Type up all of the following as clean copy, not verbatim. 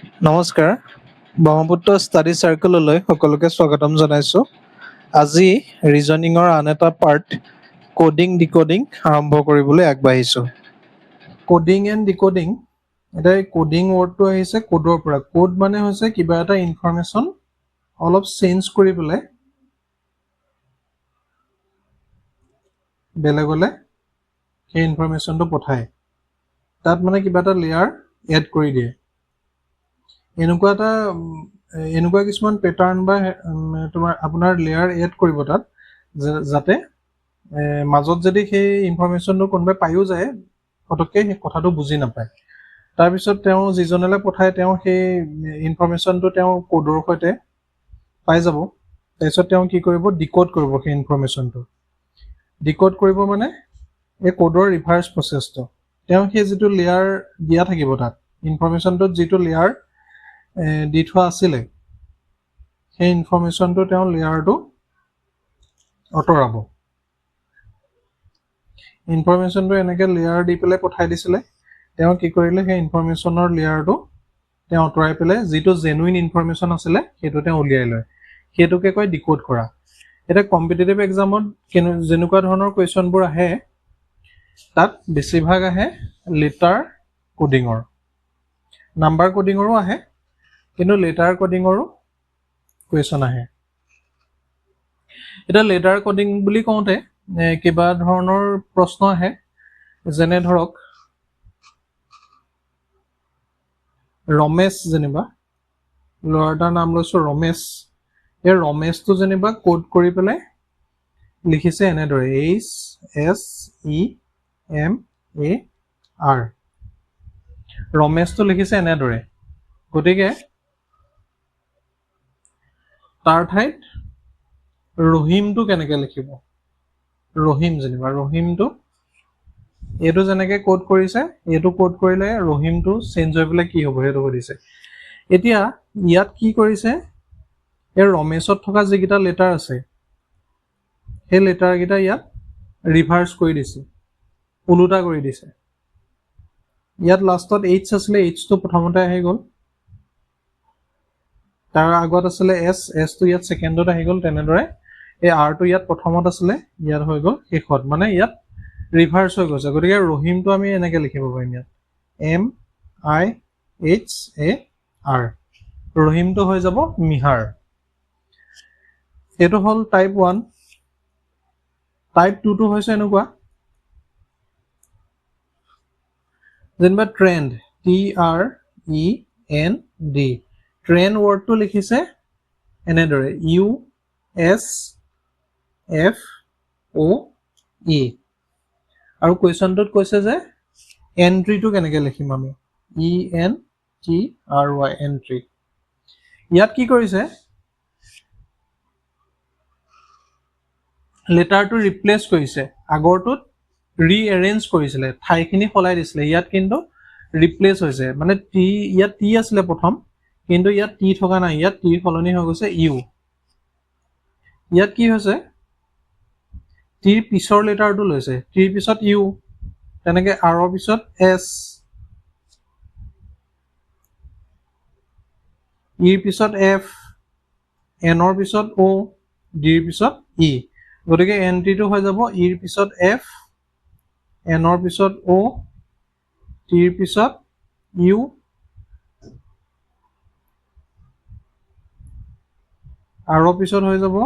নমস্কাৰ ব্ৰহ্মপুত্ৰ ষ্টাডি চাৰ্কেললৈ সকলোকে স্বাগতম জনাইছোঁ। আজি ৰিজনিঙৰ আন এটা পাৰ্ট কোডিং ডিকোডিং আৰম্ভ কৰিবলৈ আগবাঢ়িছোঁ। কোডিং এণ্ড ডিকোডিং, এতিয়া এই কোডিং ৱৰ্ডটো আহিছে কোডৰ পৰা। কোড মানে হৈছে কিবা এটা ইনফৰমেশ্যন অলপ চেঞ্জ কৰি পেলাই বেলেগলৈ সেই ইনফৰমেশ্যনটো পঠায়, তাত মানে কিবা এটা লেয়াৰ এড কৰি দিয়ে। এনেকুৱা কিছুমান পেটাৰ্ণ বা আপোনাৰ লেয়াৰ এড কৰিব তাত, যাতে মাজত যদি সেই ইনফৰমেশ্যনটো কোনোবাই পায়ো যায় পটককৈ সেই কথাটো বুজি নাপায়। তাৰপিছত তেওঁ যিজনলৈ পঠায় তেওঁ সেই ইনফৰমেশ্যনটো তেওঁ কোডৰ সৈতে পাই যাব। তাৰপিছত তেওঁ কি কৰিব, ডিকোড কৰিব সেই ইনফৰমেশ্যনটো। ডিকোড কৰিব মানে এই কোডৰ ৰিভাৰ্ছ প্ৰচেছটো। তেওঁ সেই যিটো লেয়াৰ দিয়া থাকিব তাত ইনফৰমেশ্যনটোত যিটো লেয়াৰ দি থোৱা আছিলে সেই ইনফৰমেশ্যনটো তেওঁ লেয়াৰটো আঁতৰাব। ইনফৰমেশ্যনটো এনেকৈ লেয়াৰ দি পেলাই পঠাই দিছিলে, তেওঁ কি কৰিলে সেই ইনফৰমেশ্যনৰ লেয়াৰটো তেওঁ আঁতৰাই পেলাই যিটো জেনুইন ইনফৰমেশ্যন আছিলে সেইটো তেওঁ উলিয়াই লয়। সেইটোকে কয় ডিকোড কৰা। এতিয়া কম্পিটিটিভ এক্সামত যেনেকুৱা ধৰণৰ কুৱেশ্যনবোৰ আহে তাত বেছিভাগ আহে লেটাৰ কোডিঙৰ, নাম্বাৰ কোডিঙৰো আহে, কিন্তু লেটাৰ কোডিঙৰো কুৱেশ্যন আহে। এতিয়া লেটাৰ কোডিং বুলি কওঁতে কিবা ধৰণৰ প্ৰশ্ন আহে, যেনে ধৰক ৰমেশ, যেনিবা ল'ৰা এটাৰ নাম লৈছোঁ ৰমেশ। এই ৰমেশটো যেনিবা কোড কৰি পেলাই লিখিছে এনেদৰে HSEMAR। ৰমেশটো লিখিছে এনেদৰে, গতিকে তাৰ ঠাইত ৰহিমটো কেনেকৈ লিখিব? ৰহিম যেনিবা, ৰহিমটো এইটো যেনেকৈ কোড কৰিছে এইটো কোড কৰিলে ৰহিমটো চেঞ্জ হৈ পেলাই কি হ'ব সেইটো সুধিছে। এতিয়া ইয়াত কি কৰিছে, এই ৰমেশত থকা যিকেইটা লেটাৰ আছে সেই লেটাৰকেইটা ইয়াত ৰিভাৰ্ছ কৰি দিছে, ওলোটা কৰি দিছে। ইয়াত লাষ্টত এইচ আছিলে, এইচটো প্ৰথমতে আহি গ'ল, তাৰ আগত আছিলে এছটো ইয়াত ছেকেণ্ডত আহি গ'ল। তেনেদৰে এই আৰটো ইয়াত প্ৰথমত আছিলে, ইয়াত হৈ গ'ল শেষত, মানে ইয়াত ৰিভাৰ্ছ হৈ গৈছে। গতিকে ৰহিমটো আমি এনেকৈ লিখিব পাৰিম ইয়াত MIHAR, ৰহিমটো হৈ যাব মিহাৰ। এইটো হ'ল টাইপ 1। টাইপ 2টো হৈছে এনেকুৱা, যেনিবা ট্ৰেণ্ড, TREND, ট্ৰেণ্ড ৱৰ্ডটো লিখিছে এনেদৰে USFOE, আৰু কুৱেশ্যনটোত কৈছে যে এণ্ট্ৰিটো কেনেকৈ লিখিম আমি, ENTRY, এণ্ট্ৰি। ইয়াত কি কৰিছে, লেটাৰটো ৰিপ্লেচ কৰিছে, আগৰটোত ৰিএৰেঞ্জ কৰিছিলে, ঠাইখিনি সলাই দিছিলে। ইয়াত কিন্তু ৰিপ্লেচ হৈছে, মানে ইয়াত টি আছিলে প্ৰথম, কিন্তু ইয়াত টি থকা নাই, ইয়াত টিৰ সলনি হৈ গৈছে ইউ। ইয়াত কি হৈছে, টিৰ পিছৰ লেটাৰটো লৈছে, টিৰ পিছত ইউ, তেনেকৈ আৰৰ পিছত এছ, ইৰ পিছত এফ, এনৰ পিছত অ', ডিৰ পিছত ই। গতিকে এণ্ট্ৰিটো হৈ যাব ইৰ পিছত এফ, এনৰ পিছত অ', টিৰ পিছত ইউ, আৰৰ পিছত হৈ যাব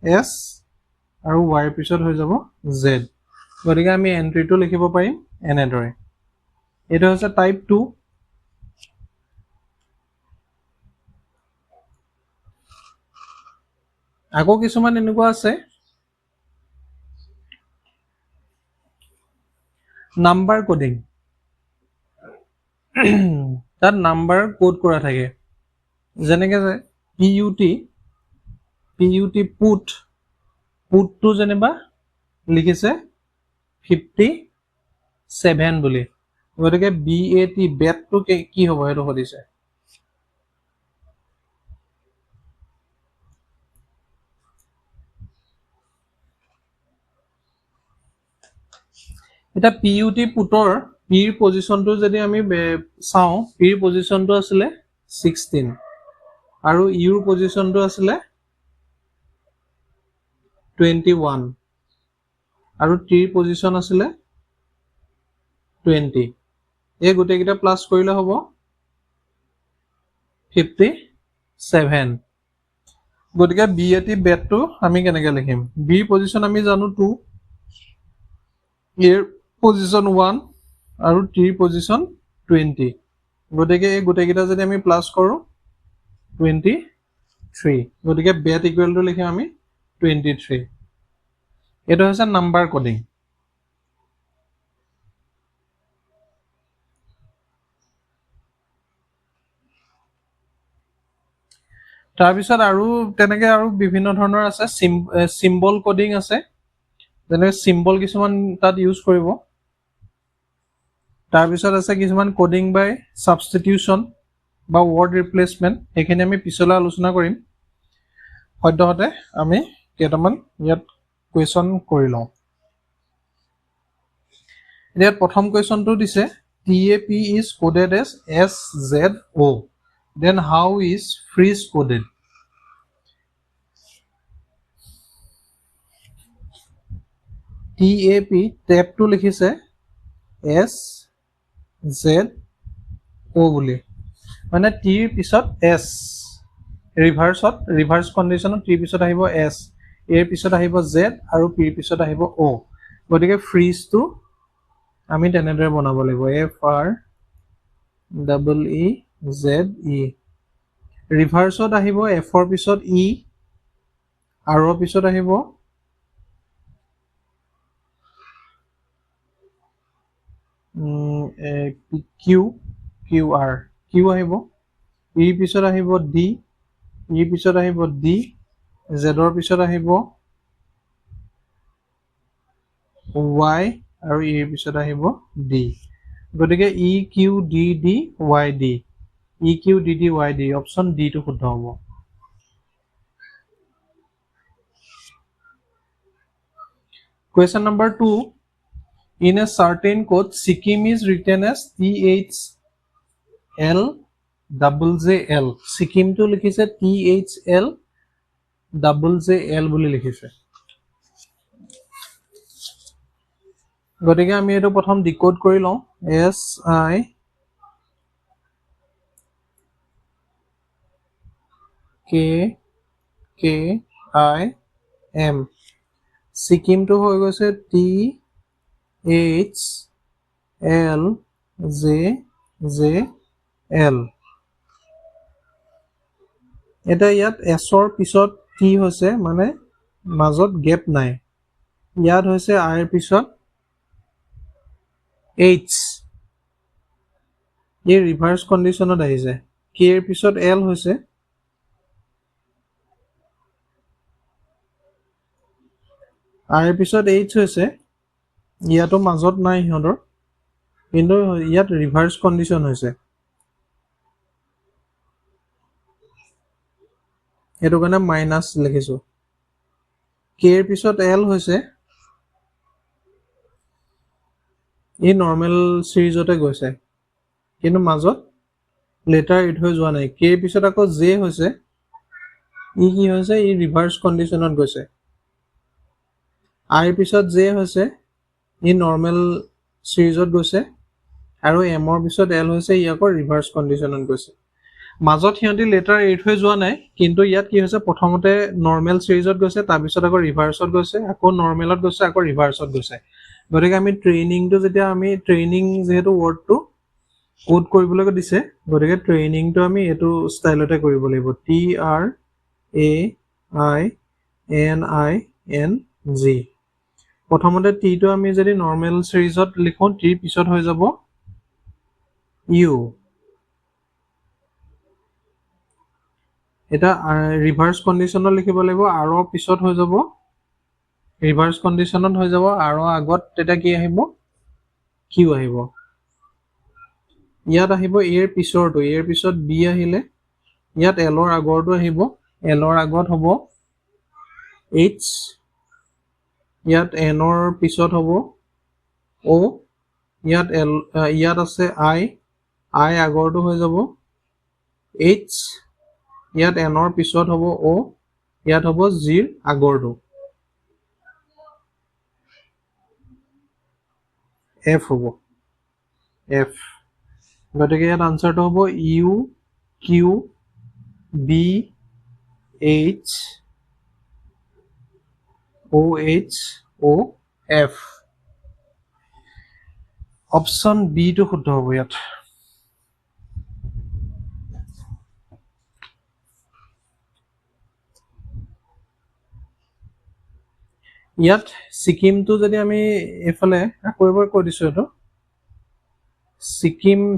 এছ, আৰু ৱাইৰ পিছত হৈ যাব জেড। গতিকে আমি এণ্ট্ৰিটো লিখিব পাৰিম এনেদৰে। এইটো হৈছে টাইপ 2। আকৌ কিছুমান এনেকুৱা আছে নাম্বাৰ কোডিং, তাত নাম্বাৰ কোড কৰা থাকে, যেনেকৈ যে PUT পুটটো যেনিবা লিখিছে 57 বুলি, গতিকে BAT বেটটো কি হ'ব সেইটো সুধিছে। এতিয়া PUT পুটৰ পিৰ পজিশ্যনটো যদি আমি চাওঁ, পিৰ পজিশ্যনটো আছিলে 16 আৰু ইউৰ পজিশনটো আছিলে 21 আৰু টিৰ পজিশন আছিলে 20 এই গোটেইকেইটা প্লাস কৰিলে হ'ব 57 গতিকে BAT বেটটো আমি কেনেকৈ লিখিম বিৰ পজিশন আমি জানো 2 এৰ পজিশন 1 আৰু টিৰ পজিশন 20 গতিকে এই গোটেইকেইটা যদি আমি প্লাস কৰো 23 গতিকে বেট ইকুৱেল টু লিখিম আমি 23 এটা হৈছে নাম্বাৰ কোডিং তাৰপিছত আৰু তেনেকৈ আৰু বিভিন্ন ধৰণৰ আছে সিম্বল কোডিং আছে যেনে সিম্বল কিছুমান তাত ইউজ কৰিব তাৰপিছত আছে কিছুমান কোডিং বাই সাবস্টিটিউশন বা ওয়াৰ্ড ৰিপ্লেসমেন্ট এখানে আমি পিছলৈ আলোচনা কৰিম সদ্যহতে আমি কেইটামান ইয়াত কোৱেশ্চন কৰি লওঁ ইয়াত প্ৰথম কোৱেশ্চনটো দিছে TAP is coded as SZO then how is freeze coded TAP tab to লিখিছে SZO বুলি মানে টিৰ পিছত S ৰিভাৰ্স কন্ডিশনত টিৰ পিছত আহিব S এৰ পিছত আহিব Z আৰু পিৰ পিছত আহিব O গতিকে ফ্ৰিজ টো আমি তেনেদৰে বনাব লাগিব FREEZE ৰিভাৰ্সত আহিব F ৰ পিছত E আৰু ৰ পিছত আহিব QR Q আহিব E পিছত আহিব D E পিছত আহিব D Z ৰ পিছত আহিব Y আৰু E ৰ পিছত আহিব D গতিকে EQDDYD EQDDYD অপচন D টো শুদ্ধ হ'ব Question number 2 in a certain code Sikkim is written as THLJJL Sikkim to লিখিছে THLJJL বুলি লিখিছে গতিকে আমি এটো প্ৰথম ডিকোড কৰি লওঁ SIKKIM Sikkim to হৈ গৈছে THLJJL এটা ইয়াত S ৰ পিছত T হৈছে মানে মাজত গেপ নাই ইয়াত হৈছে I ৰ পিছত H এই ৰিভাৰ্স কন্ডিশনত আহিছে K ৰ পিছত L হৈছে I ৰ পিছত H হৈছে ইয়াতো মাজত নাই হিহঁতৰ কিন্তু ইয়াত ৰিভাৰ্স কন্ডিশন হৈছে এটো কাৰণে মাইনাস লিখিছো K ৰ পিছত L হৈছে এই নৰমাল সিৰিজতে গৈছে কিন্তু মাজত লেটাৰ ইট হৈ যোৱা নাই K ৰ পিছত আকৌ J হৈছে ই কি হৈছে ই ৰিভাৰ্স কন্ডিশনত গৈছে I ৰ পিছত J হৈছে ই নৰমাল সিৰিজত গৈছে আৰু M ৰ পিছত L হৈছে ই আকৌ ৰিভাৰ্স কন্ডিশনত গৈছে মাজত হিয়ন্তি লেটাৰ এড হৈ যোৱা নাই কিন্তু ইয়াত কি হৈছে প্ৰথমতে নৰমাল সিৰিজত গৈছে তাৰ পিছত আকৌ ৰিভাৰ্সত গৈছে আকৌ নৰমালত গৈছে আকৌ ৰিভাৰ্সত গৈছে গতিকে আমি ট্ৰেইনিংটো যেতিয়া আমি ট্ৰেইনিং যেহেতু ওয়াৰ্ডটো কোড কৰিবলৈ দিছে গতিকে ট্ৰেইনিংটো আমি এটো ষ্টাইলতে কৰিব লাগিব TRAINING প্ৰথমতে T টো আমি যদি নৰমাল সিৰিজত লিখো T পিছত হৈ যাব U এটা ৰিভাৰ্স কন্ডিশনত লিখিব লাগিব R ৰ পিছত হৈ যাব ৰিভাৰ্স কন্ডিশনত হৈ যাব R ৰ আগত এটা কি আহিব Q আহিব ইয়াত আহিব A ৰ পিছৰটো A ৰ পিছত B আহিলে ইয়াত L ৰ আগৰটো আহিব L ৰ আগত হ'ব H ইয়াত N ৰ পিছত হ'ব O ইয়াত আছে I আগৰটো হৈ যাব H ইয়াত N ৰ পিছত হ'ব O ইয়াত হ'ব G ৰ আগৰটো F হ'ব F গতিকে ইয়াত আনসাৰটো হ'ব U Q B H O H O F option B টো শুদ্ধ হ'ব ইয়াত ইয়াত সিকিমটো যদি আমি এফালে আকৌ এবাৰ কৈ দিছো এটো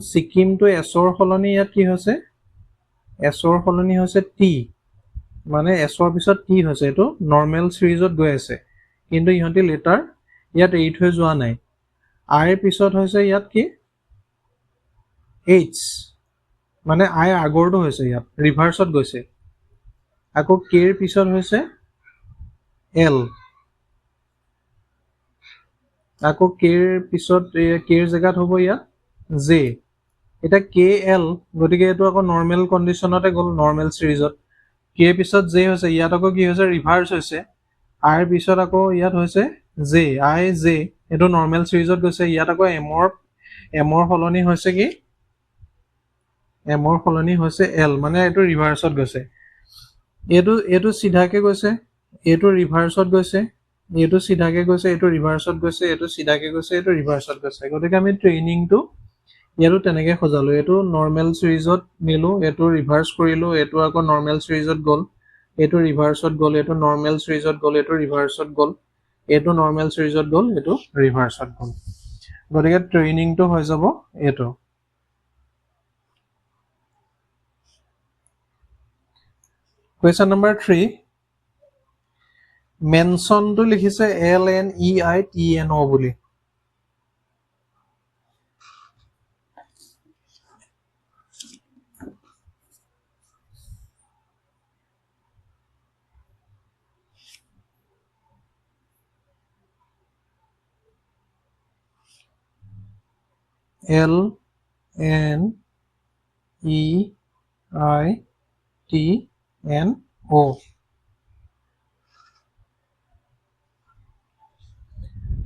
সিকিমটো এছৰ সলনি ইয়াত কি হৈছে এছৰ সলনি হৈছে টি মানে এছৰ পিছত টি হৈছে এটো নৰ্মেল সিৰিজত গৈ আছে কিন্তু ইহঁতি লেটাৰ ইয়াত এৰি থৈ যোৱা নাই আই পিছত হৈছে ইয়াত কি এইচ মানে আই আগৰটো হৈছে ইয়াত ৰিভাৰ্সত গৈছে আকৌ কে ৰ পিছত হৈছে এল আকৌ কে ৰ পিছত কে ৰ জায়গাত হ'ব ইয়াত জে এটা কে এল গতিকে এটো আকৌ নৰ্মেল কন্ডিশনতে গ'ল নৰ্মেল সিৰিজত কে পিছত জে হৈছে ইয়াত আকৌ কি হৈছে ৰিভাৰ্স হৈছে আই পিছত আকৌ ইয়াত হৈছে জে আই জে এটো নৰ্মেল সিৰিজত গৈছে ইয়াত আকৌ এমৰ সলনি হৈছে কি এমৰ সলনি হৈছে এল মানে এটো ৰিভাৰ্সত গৈছে এটো সিধাকে গৈছে এটো ৰিভাৰ্সত গৈছে এটো সিধাকে গৈছে এটো ৰিভাৰ্সত গৈছে এটো সিধাকে গৈছে এটো ৰিভাৰ্সত গৈছে গতিকে আমি ট্ৰেইনিংটো ইয়াৰো তেনেকে খজালো এটো নৰ্মেল সিৰিজত নিলো এটো ৰিভাৰ্স কৰিলো এটো আকৌ নৰ্মেল সিৰিজত গ'ল এটো ৰিভাৰ্সত গ'ল এটো নৰ্মেল সিৰিজত গ'ল এটো ৰিভাৰ্সত গ'ল এটো নৰ্মেল সিৰিজত গ'ল এটো ৰিভাৰ্সত গ'ল গতিকে ট্ৰেইনিংটো হৈ যাব এটো Question number 3 মেনশনটো লিখিছে LNEITNO বুলি LNEITNO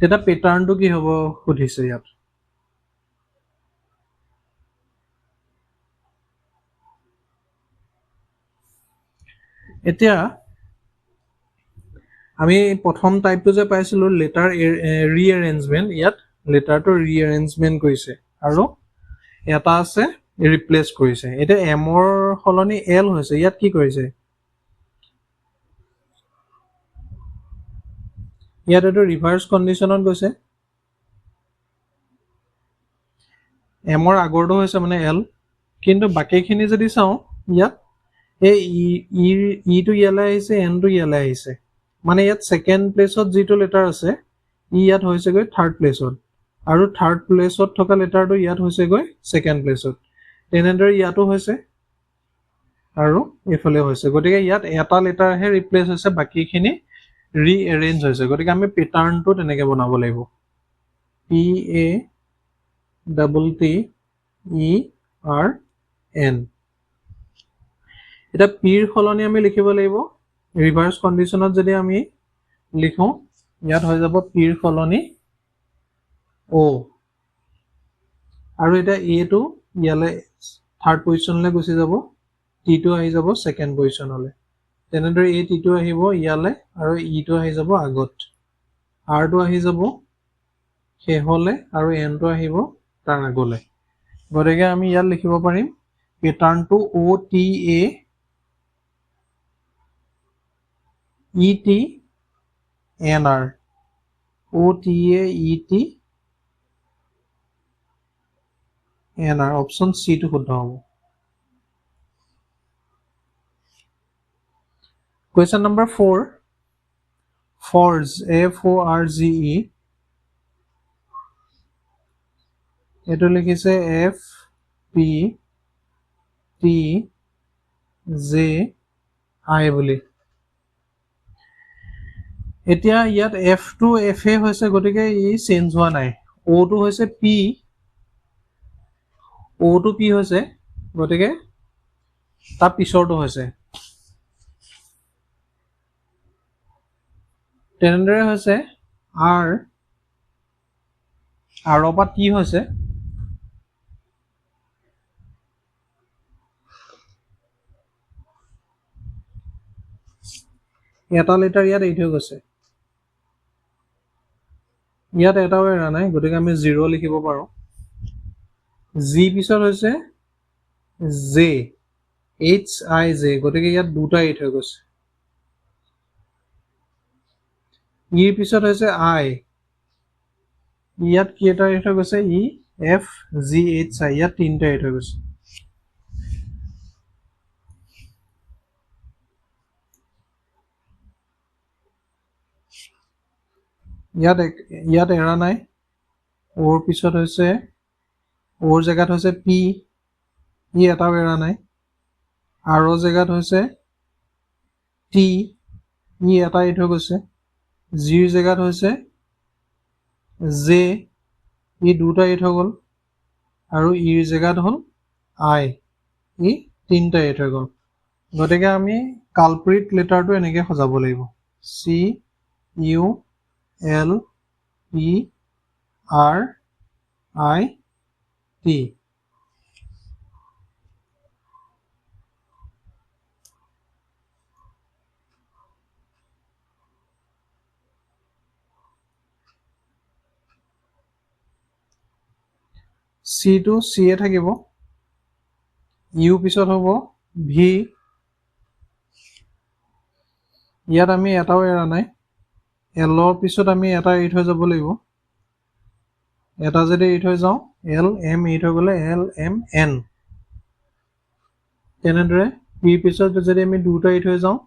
এটা প্যাটাৰ্ণটো কি হ'ব সুধিছে ইয়াত এতিয়া আমি প্ৰথম টাইপটো যে পাইছিলো লেটাৰ ৰিএৰেঞ্জমেন্ট ইয়াত লেটাৰটো ৰিএৰেঞ্জমেন্ট কৰিছে আৰু এটা আছে ৰিপ্লেস কৰিছে এটা এমৰ সলনি এল হৈছে ইয়াত কি কৰিছে ইয়াত এটো ৰিভাৰ্স কন্ডিশনত গৈছে এমৰ আগৰটো হৈছে মানে এল কিন্তু বাকিখিনি যদি চাও ইয়াত এই ই টো ইয়ালে আহিছে এন টো ইয়ালে আহিছে মানে ইয়াত সেকেন্ড প্লেসত যেটো লেটাৰ আছে ই ইয়াত হৈছে গৈ থাৰ্ড প্লেসত আৰু থাৰ্ড প্লেসত থকা লেটাৰটো ইয়াত হৈছে গৈ সেকেন্ড প্লেসত তেনেদৰে ইয়াতো হৈছে আৰু এফালে হৈছে গতিকে ইয়াত এটা লেটাৰহে ৰিপ্লেস হৈছে বাকিখিনি ৰিএৰেঞ্জ হৈছে গতিকে আমি প্যাটাৰ্ণটো তেনেকে বনাব লাগিব P A double T E R N এটা p ৰ সলনি আমি লিখিব লাগিব ৰিভাৰ্স কন্ডিশনত যদি আমি লিখো ইয়াত হৈ যাব p ৰ সলনি o আৰু এটা a টো ইয়ালে থাৰ্ড পজিশনলে গুচি যাব t টো আহি যাব সেকেন্ড পজিশনলে তেনেদৰে a t টো আহিব ইয়ালে আৰু e টো আহি যাব আগত r টো আহি যাব হেহলে আৰু n টো আহিব তাৰ আগলে গতিকে আমি ইয়াত লিখিব পাৰিম প্যাটাৰ্ণটো o t a E T N R O T A E T N R option C to শুদ্ধ হ'ব Question number 4 forge F-O-R-G-E এটো লিখিছে F P T J I বুলি এতিয়া ইয়াত F টো F এ হৈছে গতিকে ই চেঞ্জ হোৱা নাই O টো হৈছে P O টো P হৈছে গতিকে তাৰ পিছৰটো হৈছে তেনেদৰে হৈছে R ৰ পৰা T হৈছে এটা লেটাৰ ইয়াত এৰি থৈ গৈছে ইয়াত এটাও এৰা নাই গতিকে আমি 0 লিখিব পাৰোঁ G পিছত হৈছে J HIJ গতিকে ইয়াত দুটা এৰি থৈ গৈছে ই পিছত হৈছে I ইয়াত কি এটা এৰি থৈ গৈছে E F G H I ইয়াত তিনিটা এৰি থৈ গৈছে ইয়াত এৰা নাই ওৰ পিছত হৈছে ওৰ জেগাত হৈছে P ই এটাও এৰা নাই R জেগাত হৈছে T ই এটা এৰি থৈ গৈছে G জেগাত হৈছে J ই দুটা এৰি থৈ গ'ল আৰু ইৰ জেগাত হ'ল I ই তিনিটা এৰি থৈ গ'ল গতিকে আমি কালপ্ৰিট লেটাৰটো এনেকৈ সজাব লাগিব C U L P R I T C টো C এ থাকিব U পিছত হ'ব V ইয়াত আমি এটাও এৰা নাই L ৰ পিছত আমি এটা এৰি থৈ যাব লাগিব এটা যদি এৰি থৈ যাওঁ L M এৰি থৈ গ'লে L M N তেনেদৰে P পিছত যদি আমি দুটা এৰি থৈ যাওঁ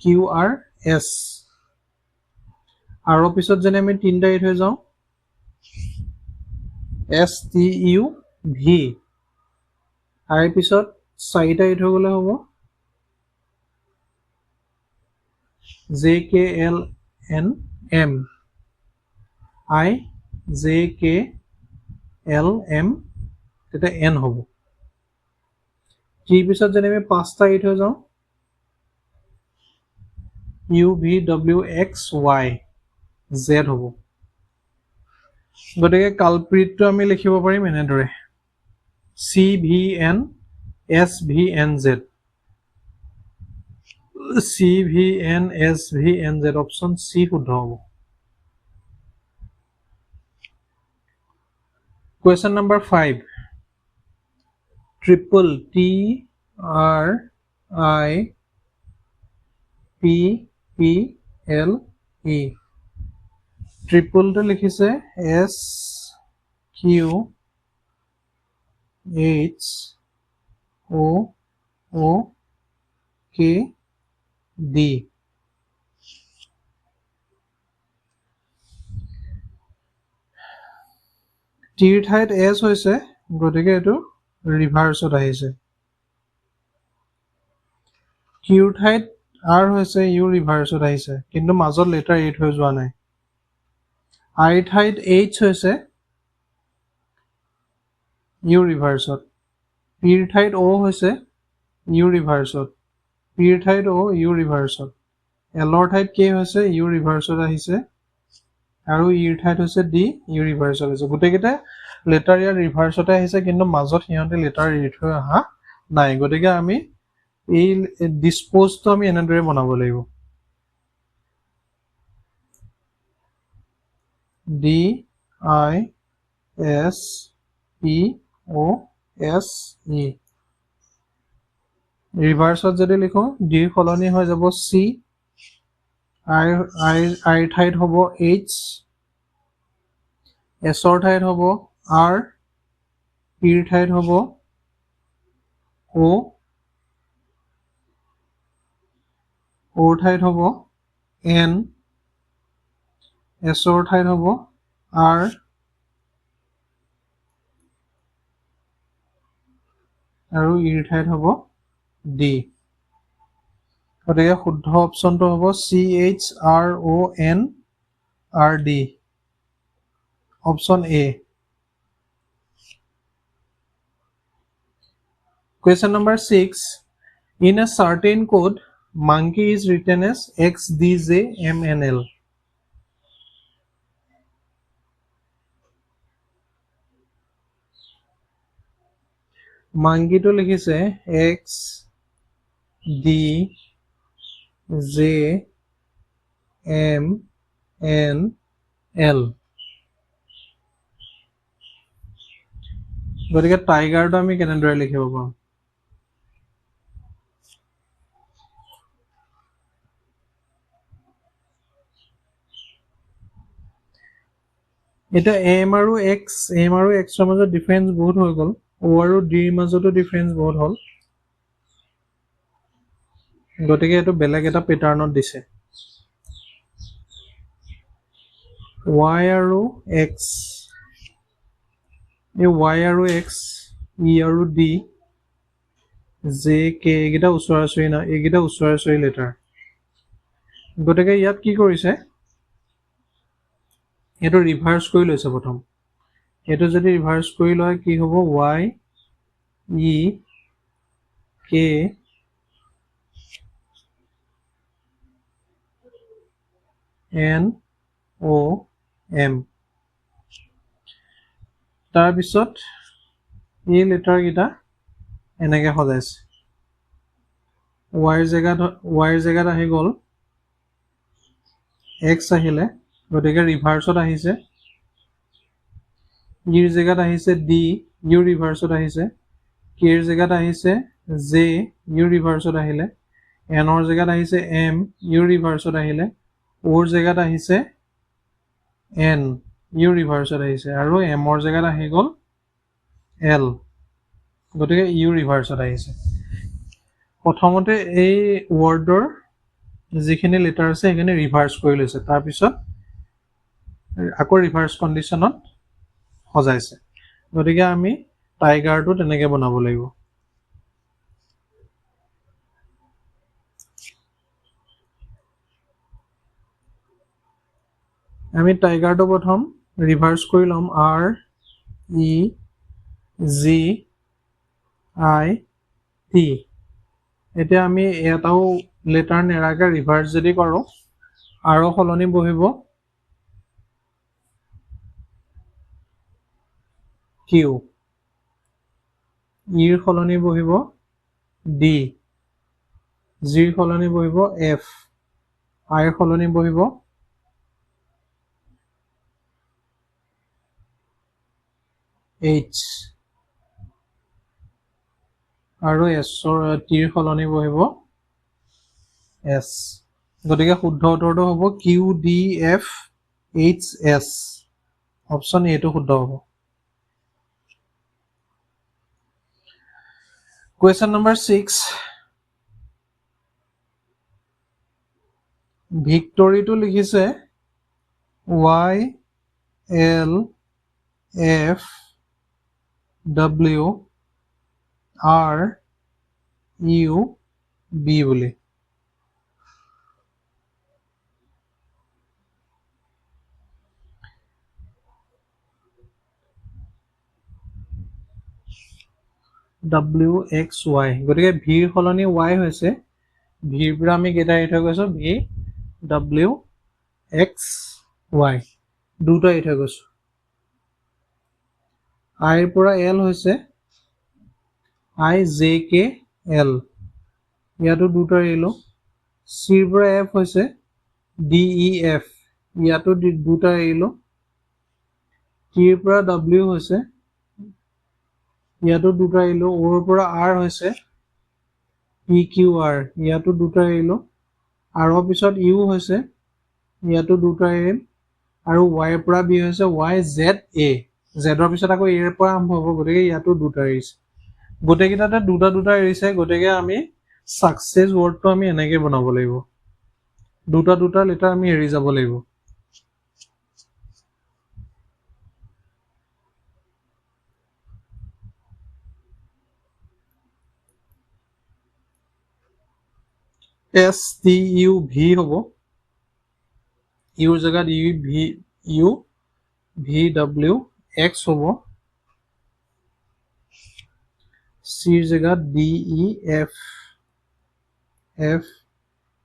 Q R S R পিছত যদি আমি তিনিটা এৰি থৈ যাওঁ S T U V I পিছত চাৰিটা এৰি থৈ গ'লে হ'ব J K L N M I J K L M তেতিয়া N হ'ব T পিছত যদি আমি পাঁচটা এৰি থৈ যাওঁ U V W X Y Z হ'ব গতিকে কালপ্ৰিটটো আমি লিখিব পাৰিম এনেদৰে C V N S V N Z C V N S V N Z option C শুদ্ধ হ'ব Question number 5 triple T R I P P L E triple to লিখিছে S Q H O O K D টিৰ ঠাইত S হৈছে গতিকে এইটো ৰিভাৰ্সত আহিছে কিউৰ ঠাইত R হৈছে ইউ ৰিভাৰ্সত আহিছে কিন্তু মাজত লেটাৰ এৰি থৈ যোৱা নাই I ঠাইত H হৈছে ইউ ৰিভাৰ্সত Pৰ ঠাইত O হৈছে ইউ ৰিভাৰ্সত Pৰ ঠাইত O ইউ ৰিভাৰ্সত Lৰ ঠাইত K হৈছে ইউ ৰিভাৰ্সত আহিছে আৰু ইৰ ঠাইত হৈছে D ইউ ৰিভাৰ্সত আহিছে গোটেইকেইটা লেটাৰ ইয়াৰ ৰিভাৰ্সতে আহিছে কিন্তু মাজত সিহঁতে লেটাৰ এৰি থৈ অহা নাই গতিকে আমি এই ডিসপোজটো আমি এনেদৰে বনাব লাগিব D I S P O S E ৰিভাৰ্সত যদি লিখো D সলনি হৈ যাব C I ঠাইত হ'ব H S ৰ ঠাইত হ'ব R P ৰ ঠাইত হ'ব O O ৰ ঠাইত হ'ব N S ৰ ঠাইত হ'ব R আৰু E ৰ ঠাইত হ'ব D গতিকে শুদ্ধ অপশ্যনটো হ'ব CHRONRD option A Question number 6 In a certain code, monkey is written as XDJMNL. monkey to লিখিছে XDJMNL. গতিকে টাইগাৰটো আমি কেনেদৰে লিখিব পাৰোঁ? এটা এম আৰু এক্স ৰ মাজত ডিফাৰেন্স বহুত হৈ গ'ল, অ' আৰু ডিৰ মাজতো ডিফাৰেন্স বহুত হ'ল, গতিকে এইটো বেলেগ এটা পেটাৰ্ণত দিছে। y আৰু x, এই y আৰু x, e আৰু d, j k এইকেইটা ওচৰা-ওচৰি না, এইকেইটা ওচৰা-ওচৰি লেটাৰ। গতিকে ইয়াত কি কৰিছে, এইটো ৰিভাৰ্চ কৰি লৈছে প্ৰথম। এইটো যদি ৰিভাৰ্চ কৰি লয় কি হ'ব, y e k n o m। তাৰপিছত এই লেটাৰকেইটা এনেকৈ সজাইছে। y ৰ জেগাত আহি গ'ল x আহিলে, গতিকে ৰিভাৰ্চত আহিছে। ইৰ জেগাত আহিছে d, ইউ ৰিভাৰ্চত আহিছে। k ৰ জেগাত আহিছে j, ইউ ৰিভাৰ্চত আহিলে। n ৰ জেগাত আহিছে m, ইউ ৰিভাৰ্চত আহিলে। o ৰ জেগাত আহিছে n, ইউ ৰিভাৰ্চত আহিছে। আৰু m ৰ জেগাত আহি গ'ল l, গতিকে ইউ ৰিভাৰ্চত আহিছে। প্ৰথমতে এই ৱৰ্ডৰ যিখিনি লেটাৰ আছে সেইখিনি ৰিভাৰ্চ কৰি লৈছে, তাৰপিছত আকৌ ৰিভাৰ্চ কণ্ডিশ্যনত সজাইছে। গতিকে আমি টাইগাৰটো তেনেকৈ বনাব লাগিব। আমি টাইগাৰটো প্ৰথম ৰিভাৰ্চ কৰি ল'ম, R E G I T। এতিয়া আমি এটাও লেটাৰ নেৰাকৈ ৰিভাৰ্চ যদি কৰোঁ, আৰু সলনি বহিব Q, ইৰ সলনি বহিব D, জিৰ সলনি বহিব F, আইৰ সলনি বহিব H, আৰু টিৰ সলনি বহিব S। গতিকে শুদ্ধ উত্তৰটো হ'ব QDFHS। অপশ্যন এটো শুদ্ধ হ'ব। কুৱেশ্যন নম্বৰ 6, ভিক্টৰীটো লিখিছে YLFWRUB বুলি। WXY, গতিকে ভিৰ সলনি y হৈছে, ভিৰ পৰা আমি কেইটা এৰি থৈ গৈছোঁ, VWXY দুটা এৰি থৈ গৈছোঁ। আইৰ পৰা L হৈছে IJKL, ইয়াতো দুটা এৰিলোঁ। চিৰ পৰা F হৈছে DEF, ইয়াতো দুটা এৰিলোঁ। টিৰ পৰা W হৈছে, ইয়াতো দুটা এৰিলোঁ। ওৰ পৰা R হৈছে PQR, ইয়াতো দুটা এৰিলোঁ। আৰু পিছত ইউ হৈছে, ইয়াতো দুটা এৰিল। আৰু y পৰা B হৈছে YZA, জেডৰ পিছত আকৌ এৰ পৰা আৰম্ভ হ'ব, গতিকে ইয়াতো দুটা এৰিছে। গোটেইকেইটাতে দুটা দুটা এৰিছে, গতিকে আমি ছাকচেছ ৱৰ্ডটো আমি এনেকৈ বনাব লাগিব, দুটা দুটা লেটাৰ আমি এৰি যাব লাগিব। STUV হ'ব, ইউৰ জেগাত VWX হ'ব। চিৰ জেগাত DEF, F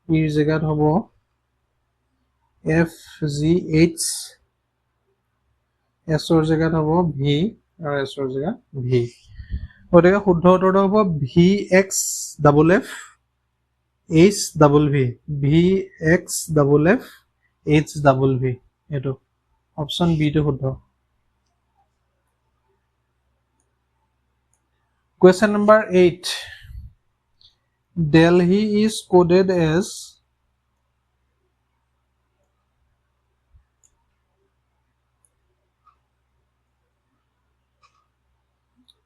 ইৰ জেগাত হ'ব F G H S ৰ জেগাত হ'ব V আৰু S ৰ জেগাত V গতিকে শুদ্ধ উত্তৰটো হ'ব VX double F H double V VX double F H double V এইটো অপশ্যন বি টো শুদ্ধ Question number 8. Delhi is coded as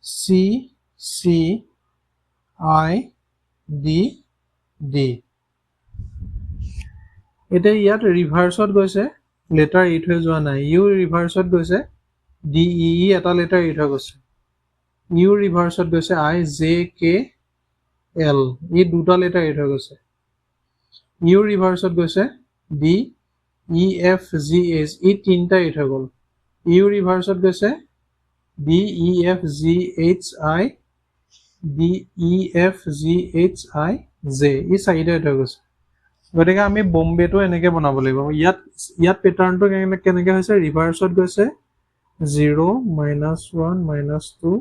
C C I D D. এতিয়া ইয়াত ৰিভাৰ্সত গৈছে লেটাৰ এৰি থৈ যোৱা নাই ইউ ৰিভাৰ্সত গৈছে ডি ই এটা লেটাৰ এৰি থৈ গৈছে ইউ ৰিভাৰ্সত গৈছে আই জে কে এল ই দুটা লেটাৰ এৰি থৈ গৈছে ইউ ৰিভাৰ্সত গৈছে D E F G H ই তিনিটা এৰি থৈ গ'ল ইউ ৰিভাৰ্সত গৈছে D E F G H I D E F G H I J ই চাৰিটা এৰি থৈ গৈছে গতিকে আমি বম্বেটো এনেকৈ বনাব লাগিব ইয়াত পেটাৰ্ণটো কেনেকৈ হৈছে ৰিভাৰ্সত গৈছে 0 -1 -2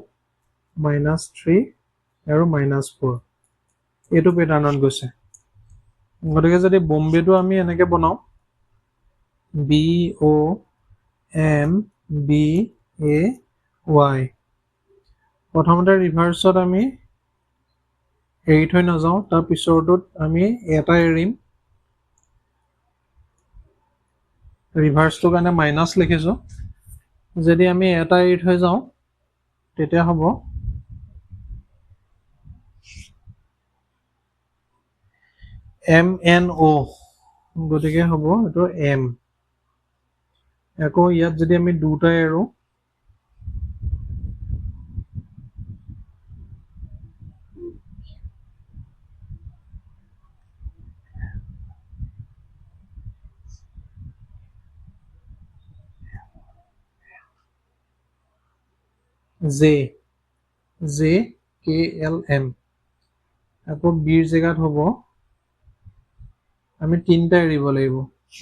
-3 আৰু -4 এইটো পেটাৰ্ণত গৈছে গতিকে যদি বম্বেটো আমি এনেকৈ বনাওঁ BOMBAY প্ৰথমতে ৰিভাৰ্সত আমি এৰি থৈ নাযাওঁ তাৰ পিছৰটোত আমি এটা এৰিম ৰিভাৰ্সটোৰ কাৰণে মাইনাছ লিখিছোঁ যদি আমি এটা এৰি থৈ যাওঁ তেতিয়া হ'ব MNO গতিকে হ'ব এইটো M আকৌ ইয়াত যদি আমি দুটা এৰো J J K L M আকৌ বিৰ জেগাত হ'ব আমি তিনিটা এৰিব লাগিব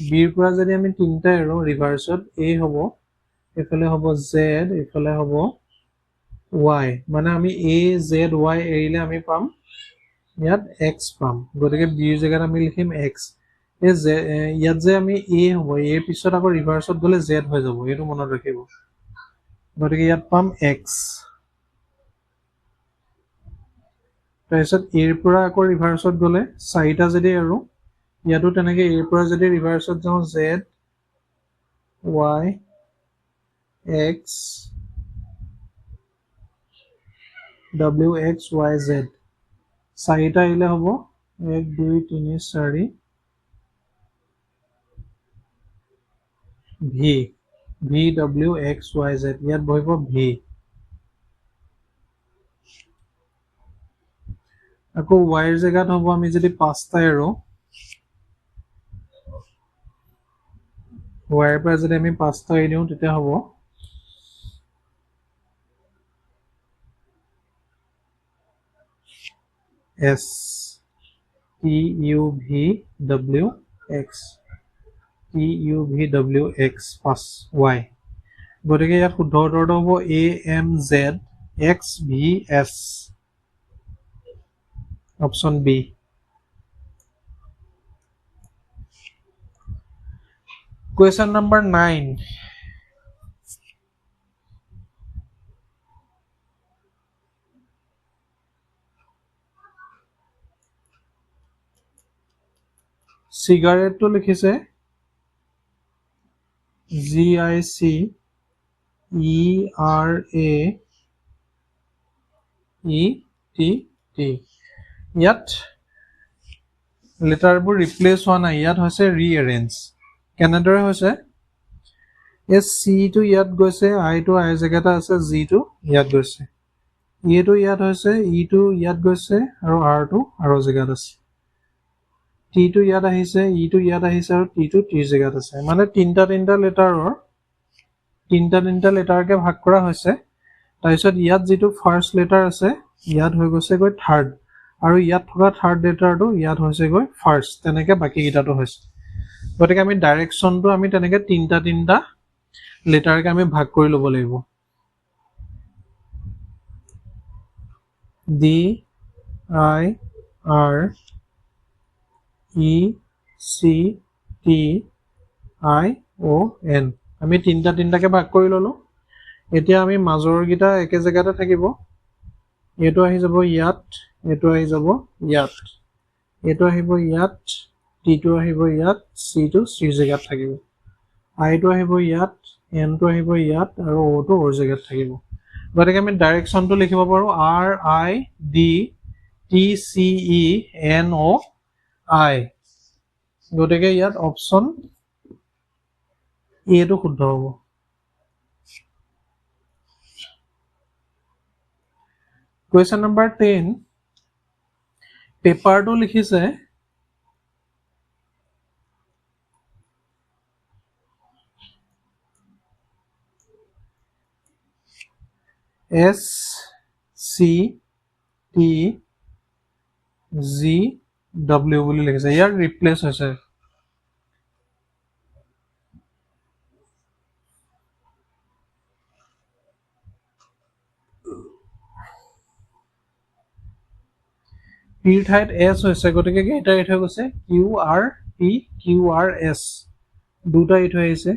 বিৰ পৰা যদি আমি তিনিটা এৰো ৰিভাৰ্সত A হ'ব এফালে হ'ব Z এফালে হ'ব Y মানে আমি A Z Y এৰিলে আমি পাম ইয়াত X পাম গতিকে বিৰ জেগাত আমি লিখিম X ইয়াত যে আমি A হ'ব A পিছত আকৌ ৰিভাৰ্সত গ'লে Z হৈ যাব এইটো মনত ৰাখিব গতিকে ইয়াত পাম X তাৰপিছত এৰ পৰা আকৌ ৰিভাৰ্সত গ'লে চাৰিটা যদি এৰো ইয়াতো তেনেকে এৰ পৰা যদি ৰিভাৰ্সত যাওঁ Z Y X W X Y Z চাৰিটা আহিলে হ'ব 1 2 3 4 V V W X Y Z ইয়াত বহিব V আকৌ Y ৰ জেগাত হ'ব আমি যদি পাঁচটা এৰো Y ৰ পৰা যদি আমি পাঁচটা এৰি দিওঁ তেতিয়া হ'ব S T U V W X T U V W X 5 Y গতিকে ইয়াত শুদ্ধ উত্তৰটো হ'ব A M Z X V S option B Question number 9 চিগাৰেটটো লিখিছে GICERAETT ইয়াত লেটাৰবোৰ ৰিপ্লেচ হোৱা নাই ইয়াত হৈছে ৰিএৰেঞ্জ কেনেদৰে হৈছে এই চিটো ইয়াত গৈছে আইটো আই জেগাতে আছে জিটো ইয়াত গৈছে ইটো ইয়াত হৈছে ইটো ইয়াত গৈছে আৰু আৰটো আৰু জেগাত আছে টিটো ইয়াত আহিছে ইটো ইয়াত আহিছে আৰু টিটো টিৰ জেগাত আছে মানে তিনিটা লেটাৰকে ভাগ কৰা হৈছে তাৰপিছত ইয়াত যিটো ফাৰ্ষ্ট লেটাৰ আছে ইয়াত হৈ গৈছে গৈ থাৰ্ড আৰু ইয়াত থকা থাৰ্ড লেটাৰটো ইয়াত হৈছে গৈ ফাৰ্ষ্ট তেনেকৈ বাকীকেইটাটো হৈছে গতিকে আমি ডাইৰেকশ্যনটো আমি তেনেকৈ তিনিটা লেটাৰকে আমি ভাগ কৰি ল'ব লাগিব D I R E C T I O' N আমি তিনিটাকে ভাগ কৰি ল'লোঁ এতিয়া আমি মাজৰকেইটা একে জেগাতে থাকিব এইটো আহি যাব ইয়াত এইটো আহি যাব ইয়াত এইটো আহিব ইয়াত টিটো আহিব ইয়াত চিটো চিৰ জেগাত থাকিব আইটো আহিব ইয়াত এনটো আহিব ইয়াত আৰু অ'টো অ'ৰ জেগাত থাকিব গতিকে আমি ডাইৰেকশ্যনটো লিখিব পাৰোঁ R I D T C E N O' I গতিকে ইয়াত অপশ্যন এটো শুদ্ধ হ'ব কুৱেশ্যন নম্বৰ 10 পেপাৰটো লিখিছে S C T G W বুলি লিখিছে ইয়াৰ ৰিপ্লেচ হৈছে পিৰ ঠাইত এছ হৈছে গতিকে কেইটা এৰি থৈ গৈছে Q R P Q R S দুটা এৰি থৈ আহিছে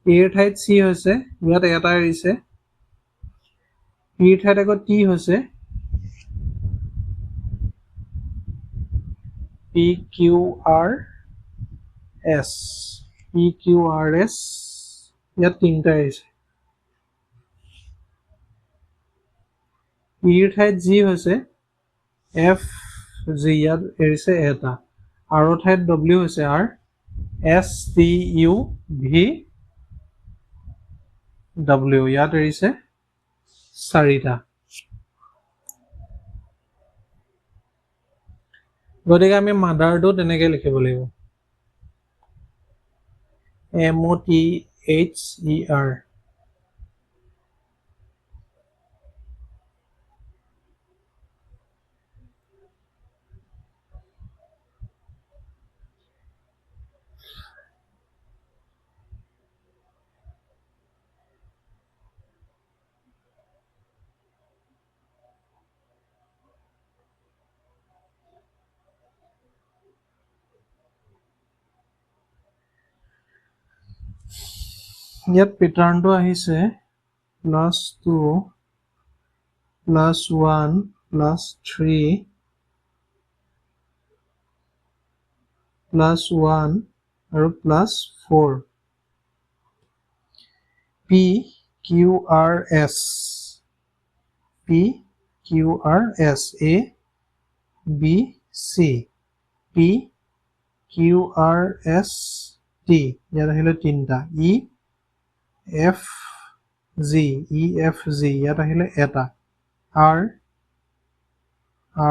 এৰ ঠাইত চি হৈছে ইয়াত এটা এৰিছে পিৰ ঠাইত আকৌ টি হৈছে P Q R S P Q R S ইয়াত তিনিটা এৰিছে পিৰ ঠাইত জি হৈছে এফ জি ইয়াত এৰিছে এটা আৰৰ ঠাইত ডব্লিউ হৈছে R S T U V W ইয়াত এৰিছে চাৰিটা গতিকে আমি মাদাৰটো তেনেকৈ লিখিব লাগিব MOTHER ইয়াত পেটাৰ্ণটো আহিছে +2 +1 +3 +1 আৰু +4 P Q R S P Q R S A B C P Q R S T ইয়াত আহিলে তিনিটা E F G E F G ইয়াত আহিলে এটা R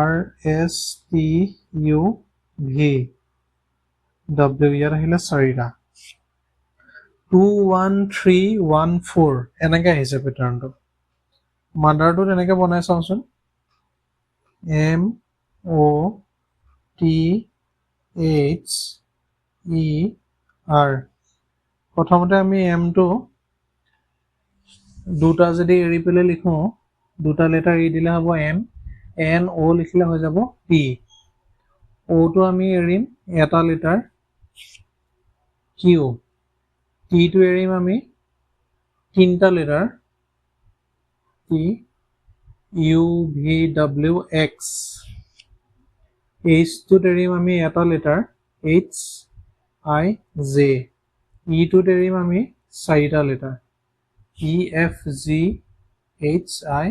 R S T U V W ইয়াত আহিলে চাৰিটা 2 1 3 1 4 এনেকৈ আহিছে পেটাৰ্ণটো মাদাৰটো তেনেকৈ বনাই চাওঁচোন MOTHER প্ৰথমতে আমি এমটো দুটা যদি এৰি পেলাই লিখোঁ দুটা লেটাৰ এৰি দিলে হ'ব এম এন অ' লিখিলে হৈ যাব পি অ'টো আমি এৰিম এটা লেটাৰ কিউ টিটো এৰিম আমি তিনিটা letter T U V W X এইচটোত এৰিম আমি এটা লেটাৰ এইচ আই জে ইটোত এৰিম আমি চাৰিটা letter E F G H I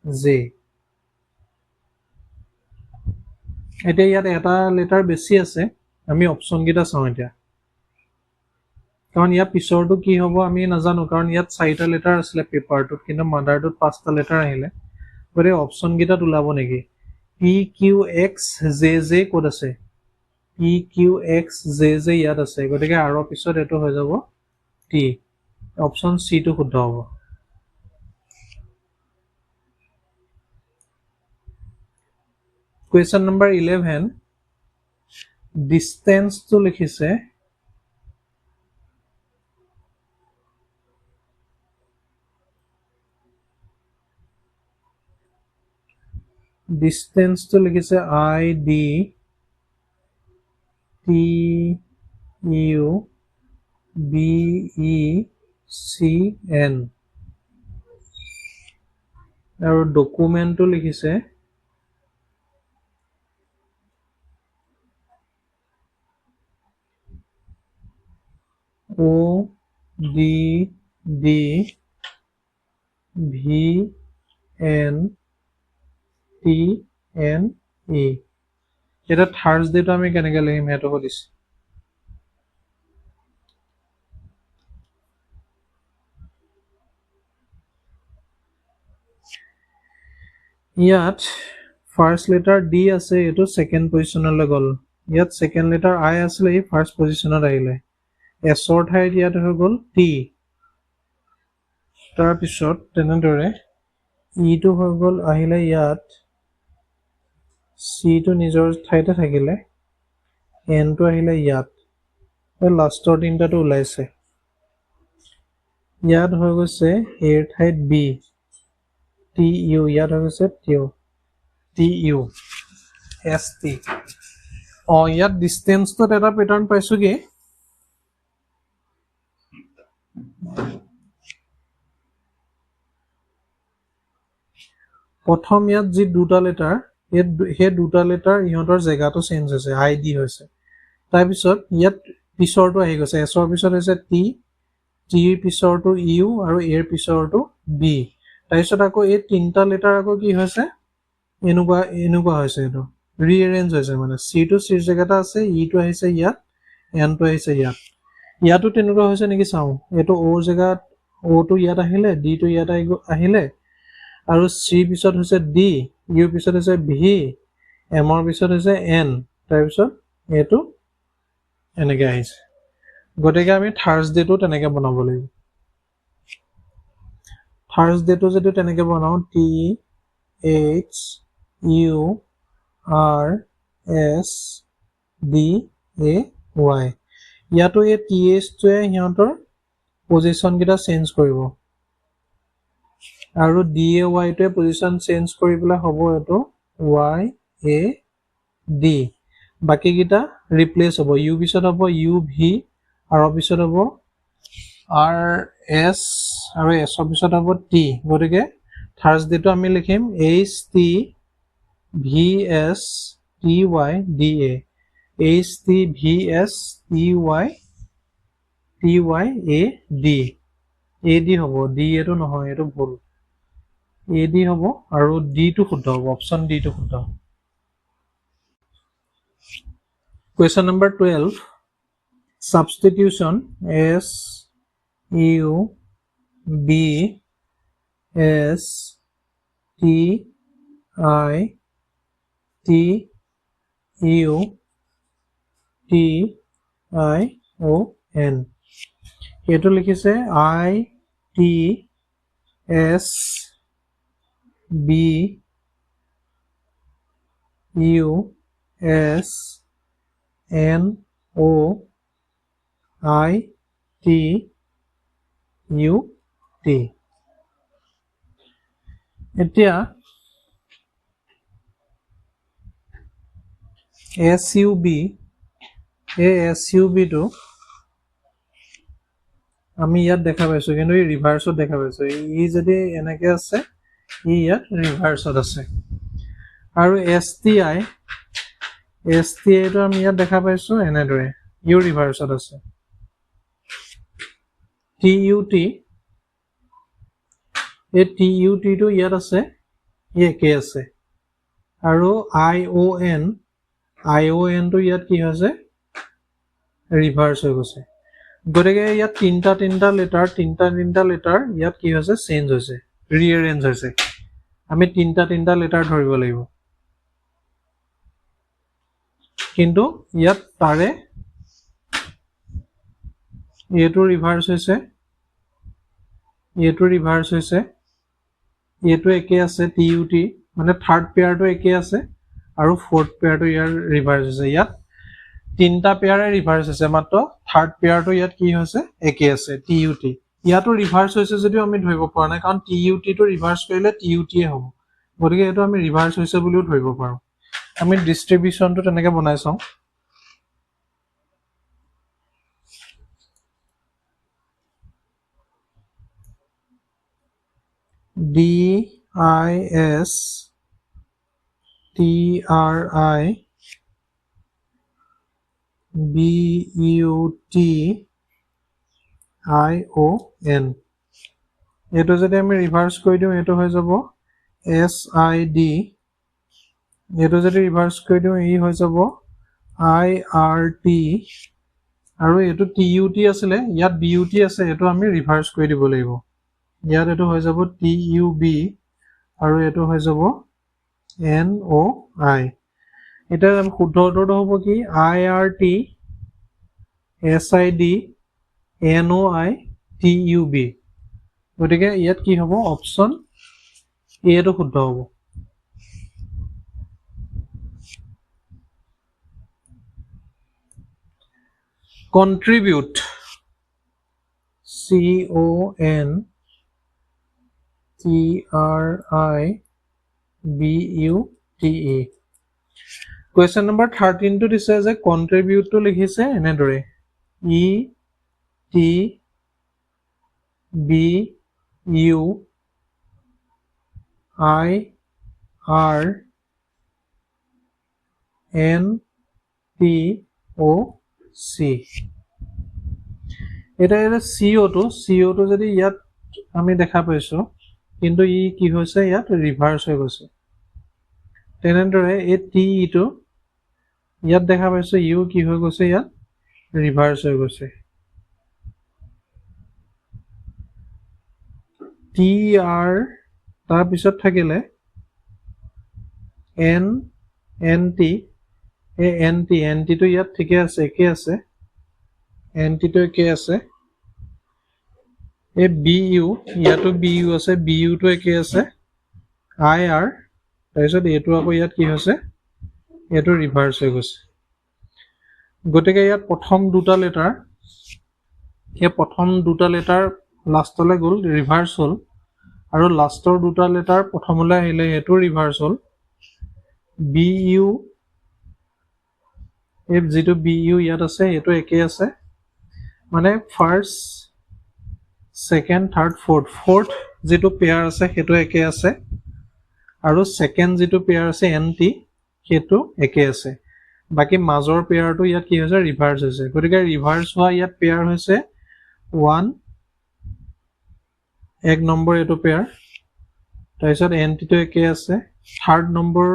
J এতিয়া ইয়াত এটা লেটাৰ বেছি আছে আমি অপশ্যনকেইটা চাওঁ এতিয়া কাৰণ ইয়াৰ পিছৰটো কি হ'ব আমি নাজানো কাৰণ ইয়াত চাৰিটা লেটাৰ আছিলে পেপাৰটোত কিন্তু মাদাৰটোত পাঁচটা লেটাৰ আহিলে গতিকে অপশ্যনকেইটাত ওলাব নেকি P Q X J J ক'ত আছে P Q X J J ইয়াত আছে গতিকে আৰৰ পিছত এইটো হৈ যাব টি অপশ্যন চিটো শুদ্ধ হ'ব কুৱেশ্যন নম্বৰ 11 ডিষ্টেন্সটো লিখিছে I D T U B E C N আৰু ডকুমেন্টটো লিখিছে O D D V N T N E এটা থাৰ্সডেটো আমি কেনেকৈ লিখিম সেইটো সুধিছে ইয়াত ফাৰ্স্ট লেটাৰ D আছে এটো সেকেন্ড পজিশনলৈ গল ইয়াত সেকেন্ড লেটাৰ I আছিল এই ফাৰ্স্ট পজিশনত আহিলে S ৰ ঠাইত ইয়াত হৈ গল T তাৰ পিছত তেনেদৰে E টো হৈ গল আহিলে ইয়াত C টো নিজৰ ঠাইতে থাকিলে N টো আহিলে ইয়াত লাষ্টৰ তিনটাটো ওলাইছে ইয়াত হৈ গৈছে A ৰ ঠাইত B T U ইয়াত হৈ গৈছে T U S T ইয়াত ডিসটেন্সটো এটা প্যাটাৰ্ন পাইছো কি প্ৰথম ইয়াত যি দুটা লেটাৰ হে দুটা লেটাৰ ইহঁতৰ জেগাটো চেঞ্জ হৈছে ID হৈছে তাৰ পিছত ইয়াত পিছৰটো আহি গৈছে S ৰ পিছত হৈছে T ৰ পিছৰটো U আৰু A ৰ পিছৰটো B তাৰ পিছত আকৌ এই তিনটা লেটাৰ আকৌ কি হৈছে এনেকুৱা হৈছে এটো ৰিএৰেঞ্জ হৈছে মানে C টো C ৰ জেগাটা আছে E টো আহিছে ইয়াত N টো আহিছে ইয়াতো তেনেকুৱা হৈছে নেকি চাও এটো O ৰ জেগাত O টো ইয়াত আহিলে D টো ইয়াত আহিলে আৰু C পিছত হৈছে D U পিছত হৈছে V M ৰ পিছত হৈছে N তাৰ পিছত এটো এনেকৈ আহিছে গতিকে আমি থাৰ্সডেটো তেনেকৈ বনাব লাগিব থাৰ্সডেটো যদি তেনেকৈ বনাও T H U R S D A Y ইয়াতো এই TH টোৱে হিহঁতৰ পজিশন কিটা চেঞ্জ কৰিব আৰু DAY টোৱে পজিশন চেঞ্জ কৰি পেলাই হ'ব এটো YAD বাকি কিটা ৰিপ্লেস হ'ব U পিছত হ'ব UV আৰু পিছত হ'ব RS আৰু S ৰ পিছত হ'ব T গতিকে থাৰ্সডেটো আমি লিখিম HTVSTYDA HTVSTYAD AD হ'ব D এটো নহয় এটো ভুল AD হ'ব আৰু D টো শুদ্ধ হ'ব অপচন D টো শুদ্ধ Question number 12 substitution S U B S T I T U T I O N এটো লিখিছে I T S B U S N O I T U T এতিয়া SUB এই SUB টো আমি ইয়াত দেখা পাইছো কিন্তু এই ৰিভাৰ্সত দেখা পাইছো ই যদি এনেকৈ আছে ই ইয়াত ৰিভাৰ্সত আছে আৰু STI টো আমি ইয়াত দেখা পাইছো এনেদৰে ইউ ৰিভাৰ্সত আছে TUT এই TUT টো ইয়াত আছে ই একে আছে আৰু ION টো ইয়াত কি হৈছে ৰিভাৰ্স হৈ গৈছে গতিকে ইয়াত তিনটা লেটাৰ ইয়াত কি হৈছে চেঞ্জ হৈছে ৰিএৰেঞ্জ হৈছে আমি তিনটা লেটাৰ ধৰিব লাগিব কিন্তু ইয়াত তাৰে এটো ৰিভাৰ্স হৈছে এটো একে আছে TUT মানে থাৰ্ড পেয়াৰটো একে আছে আৰু ফ'ৰ্থ পেয়াৰটো ইয়াৰ ৰিভাৰ্চ হৈছে ইয়াত তিনিটা পেয়াৰে ৰিভাৰ্চ হৈছে মাত্ৰ থাৰ্ড পেয়াৰটো ইয়াত কি হৈছে একে আছে টি ইউ টি ইয়াতো ৰিভাৰ্চ হৈছে যদিও আমি ধৰিব পৰা নাই কাৰণ টি ইউ টিটো ৰিভাৰ্চ কৰিলে টি ইউ টিয়ে হ'ব গতিকে এইটো আমি ৰিভাৰ্চ হৈছে বুলিও ধৰিব পাৰোঁ আমি ডিষ্ট্ৰিবিউচনটো তেনেকৈ বনাই চাওঁ DISTRIBUTION এইটো যদি আমি ৰিভাৰ্চ কৰি দিওঁ এইটো হৈ যাব SID এইটো যদি ৰিভাৰ্চ কৰি দিওঁ ই হৈ যাব IRT আৰু এইটো TUT আছিলে ইয়াত BUT আছে এইটো আমি ৰিভাৰ্চ কৰি দিব লাগিব ইয়াত এইটো হৈ যাব TUB আৰু এইটো হৈ যাব NOI এতিয়া শুদ্ধ উত্তৰটো হ'ব কি IRT SID NOI TUB গতিকে ইয়াত কি হ'ব অপশ্যন এটো শুদ্ধ হ'ব contribute CONTRIBUTE question number 13 টো দিছে যে contribute টো লিখিছে এনেদৰে ETBUIRNPOC এটা CO2 যদি ইয়াত আমি দেখা পাইছো কিন্তু ই কি হৈছে ইয়াত ৰিভাৰ্চ হৈ গৈছে তেনেদৰে এই টিটো ইয়াত দেখা পাইছো ইউ কি হৈ গৈছে ইয়াত ৰিভাৰ্চ হৈ গৈছে TR তাৰ পিছত থাকিলে NT এই NT টো ইয়াত ঠিকে আছে একে আছে NT টো একে আছে এই BU ইয়াতো BU আছে BU টো একে আছে IR তাৰপিছত এইটো আকৌ ইয়াত কি হৈছে এইটো ৰিভাৰ্চ হৈ গৈছে গতিকে ইয়াত প্ৰথম দুটা লেটাৰ লাষ্টলৈ গ'ল ৰিভাৰ্চ হ'ল আৰু লাষ্টৰ দুটা লেটাৰ প্ৰথমলৈ আহিলে এইটো ৰিভাৰ্চ হ'ল BU এই যিটো BU ইয়াত আছে এইটো একে আছে মানে ফাৰ্ষ্ট ছেকেণ্ড থাৰ্ড ফ'ৰ্থ যিটো পেয়াৰ আছে সেইটো একে আছে আৰু ছেকেণ্ড যিটো পেয়াৰ আছে NT সেইটো একে আছে বাকি মাজৰ পেয়াৰটো ইয়াত কি হৈছে ৰিভাৰ্চ হৈছে গতিকে ৰিভাৰ্চ হোৱা ইয়াত পেয়াৰ হৈছে 1 এক নম্বৰ এইটো পেয়াৰ তাৰপিছত NT টো একে আছে থাৰ্ড নম্বৰ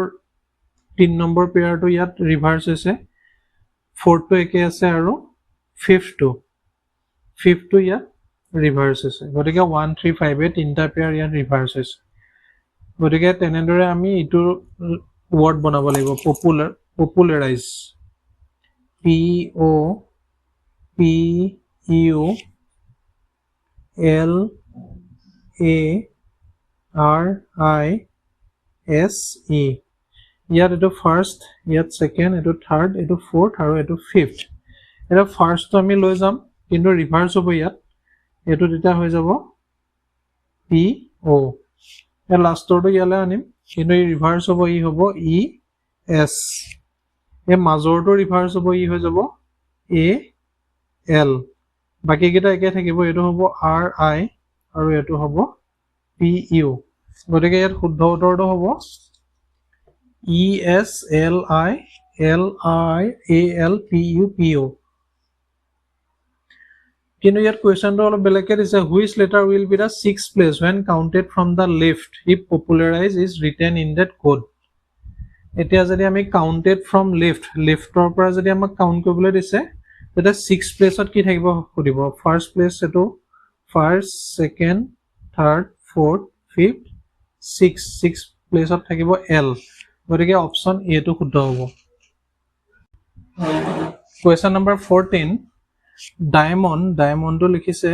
3 নম্বৰ পেয়াৰটো ইয়াত ৰিভাৰ্চ হৈছে ফ'ৰ্থটো একে আছে আৰু ফিফথটো ইয়াত ৰিভাৰ্চ হৈছে গতিকে 1 3 5 এই তিনিটা পেয়াৰ ইয়াত ৰিভাৰ্চ হৈছে গতিকে তেনেদৰে আমি ইটো ৱৰ্ড বনাব লাগিব পপুলাৰাইজ POPULARISE ইয়াত এইটো ফাৰ্ষ্ট ইয়াত ছেকেণ্ড এইটো থাৰ্ড এইটো ফ'ৰ্থ আৰু এইটো ফিফথ এটা ফাৰ্ষ্টটো আমি লৈ যাম কিন্তু ৰিভাৰ্চ হ'ব ইয়াত এইটো তেতিয়া হৈ যাব PO এই লাষ্টৰটো ইয়ালৈ আনিম কিন্তু ই ৰিভাৰ্চ হ'ব ই হ'ব ES এই মাজৰটো ৰিভাৰ্চ হ'ব ই হৈ যাব AL বাকীকেইটা একে থাকিব এইটো হ'ব RI আৰু এইটো হ'ব PU গতিকে ইয়াত শুদ্ধ উত্তৰটো হ'ব ESLILIALPUPO কিন্তু ইয়াত কুৱেশ্যনটো অলপ বেলেগকৈ দিছে which letter will be the six place when counted from the left if popularize is written in that code এতিয়া যদি আমি কাউণ্টেড ফ্ৰম লেফ্টৰ পৰা যদি আমাক কাউণ্ট কৰিবলৈ দিছে তেতিয়া ছিক্স প্লেচত কি থাকিব সুধিব ফাৰ্ষ্ট প্লেচ এইটো first second third fourth fifth six প্লেচত থাকিব L গতিকে অপশ্যন এটো শুদ্ধ হ'ব কুৱেশ্যন নম্বৰ 14 ডায়মণ্ডটো লিখিছে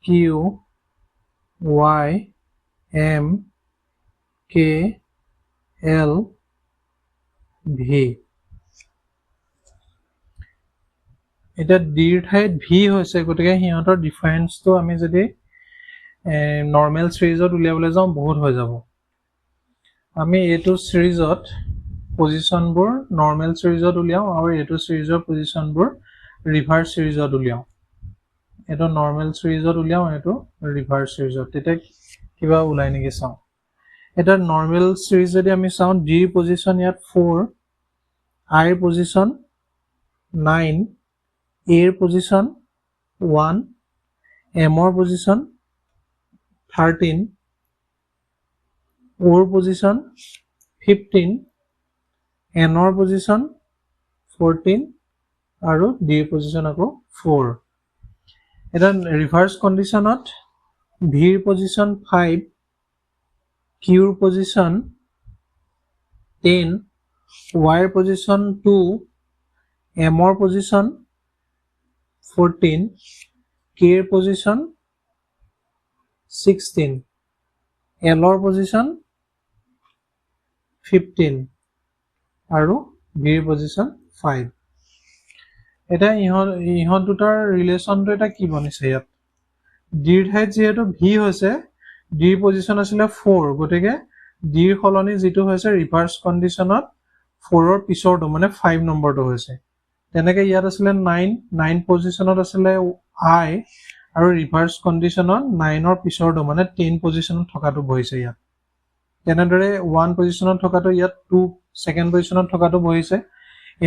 Q Y M K L V এটা ডিৰ ঠাইত ভি হৈছে গতিকে সিহঁতৰ ডিফাৰেন্সটো আমি যদি নৰ্মেল সিৰিজত উলিয়াবলৈ যাওঁ বহুত হৈ যাব আমি এইটো সিৰিজত পজিশনবোৰ নৰ্মেল সিৰিজত উলিয়াও আৰু এইটো সিৰিজৰ পজিশনবোৰ ৰিভাৰ্স সিৰিজত উলিয়াও এইটো নৰ্মেল সিৰিজত উলিয়াও এইটো ৰিভাৰ্স সিৰিজত তেতিয়া কিবা ওলাই নেকি চাওঁ এটা নৰ্মেল সিৰিজ যদি আমি চাওঁ ডি পজিশন ইয়াত 4 আই পজিশন 9 এৰ পজিশন 1 এমৰ পজিশন 13 ওৰ পজিশন 15 এনৰ পজিশন 14 আৰু ডিৰ পজিশন আকৌ 4 এটা ৰিভাৰ্স কন্ডিশনত ভিৰ পজিশন 5 কিউৰ পজিশন 10 ৱাইৰ পজিশন 2 এমৰ পজিশন 14 কেৰ পজিশন 16 এলৰ পজিশন 15 আৰু ভিৰ পজিশন 5 এটা ইহত দুটাৰ ৰিলেশনটো এটা কি বনিছে ইয়াত ডিৰ ঠাইত যেহেতু ভি হৈছে ডিৰ পজিশন আছিল 4 গতিকে ডিৰ খলনি যেটো হৈছে ৰিভাৰ্স কন্ডিশনত 4 ৰ পিছৰটো মানে 5 নম্বৰটো হৈছে তেনেকে ইয়াত আছিল 9 পজিশনত আছিল আই আৰু ৰিভাৰ্স কন্ডিশনত 9 ৰ পিছৰটো মানে 10 পজিশনত থকাটো বহিছে ইয়াত তেনেদৰে 1 পজিশনত থকাটো ইয়াত 2 সেকেন্ড পজিশনত থকাটো বহিছে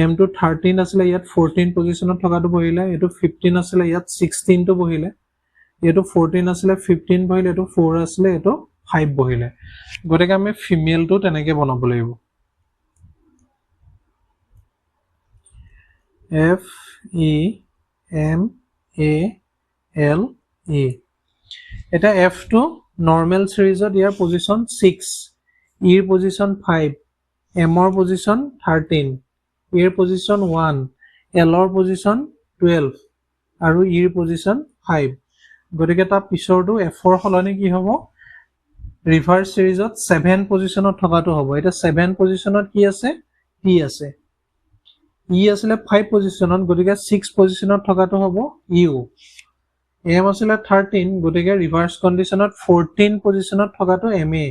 m to 13 আছিল ইয়াত 14 পজিশনত থকাটো বহিলে এটো 15 আছিল ইয়াত 16 টো বহিলে এটো 14 আছিল 15 বহিলে এটো 4 আছিল এটো 5 বহিলে গতিকে আমি ফিমেল টো তেনেকে বনাব লাগিব F E M A L E এটা F টো নৰ্মেল সিৰিজত ইয়াৰ পজিশন 6 ইৰ পজিশন 5 এমৰ পজিশন 13 ইৰ পজিশন 1 এলৰ পজিশন 12 আৰু ইৰ পজিশন 5 গতিকে তাৰ পিছৰটো F ৰ খলনি কি হ'ব ৰিভাৰ্স সিৰিজত 7 পজিশনত থকাটো হ'ব এটা 7 পজিশনত কি আছে T আছে ই আছিল 5 পজিশনত গতিকে 6 পজিশনত থকাটো হ'ব ইউ এম আছিল 13 গতিকে ৰিভাৰ্স কন্ডিশনত 14 পজিশনত থকাটো এম এ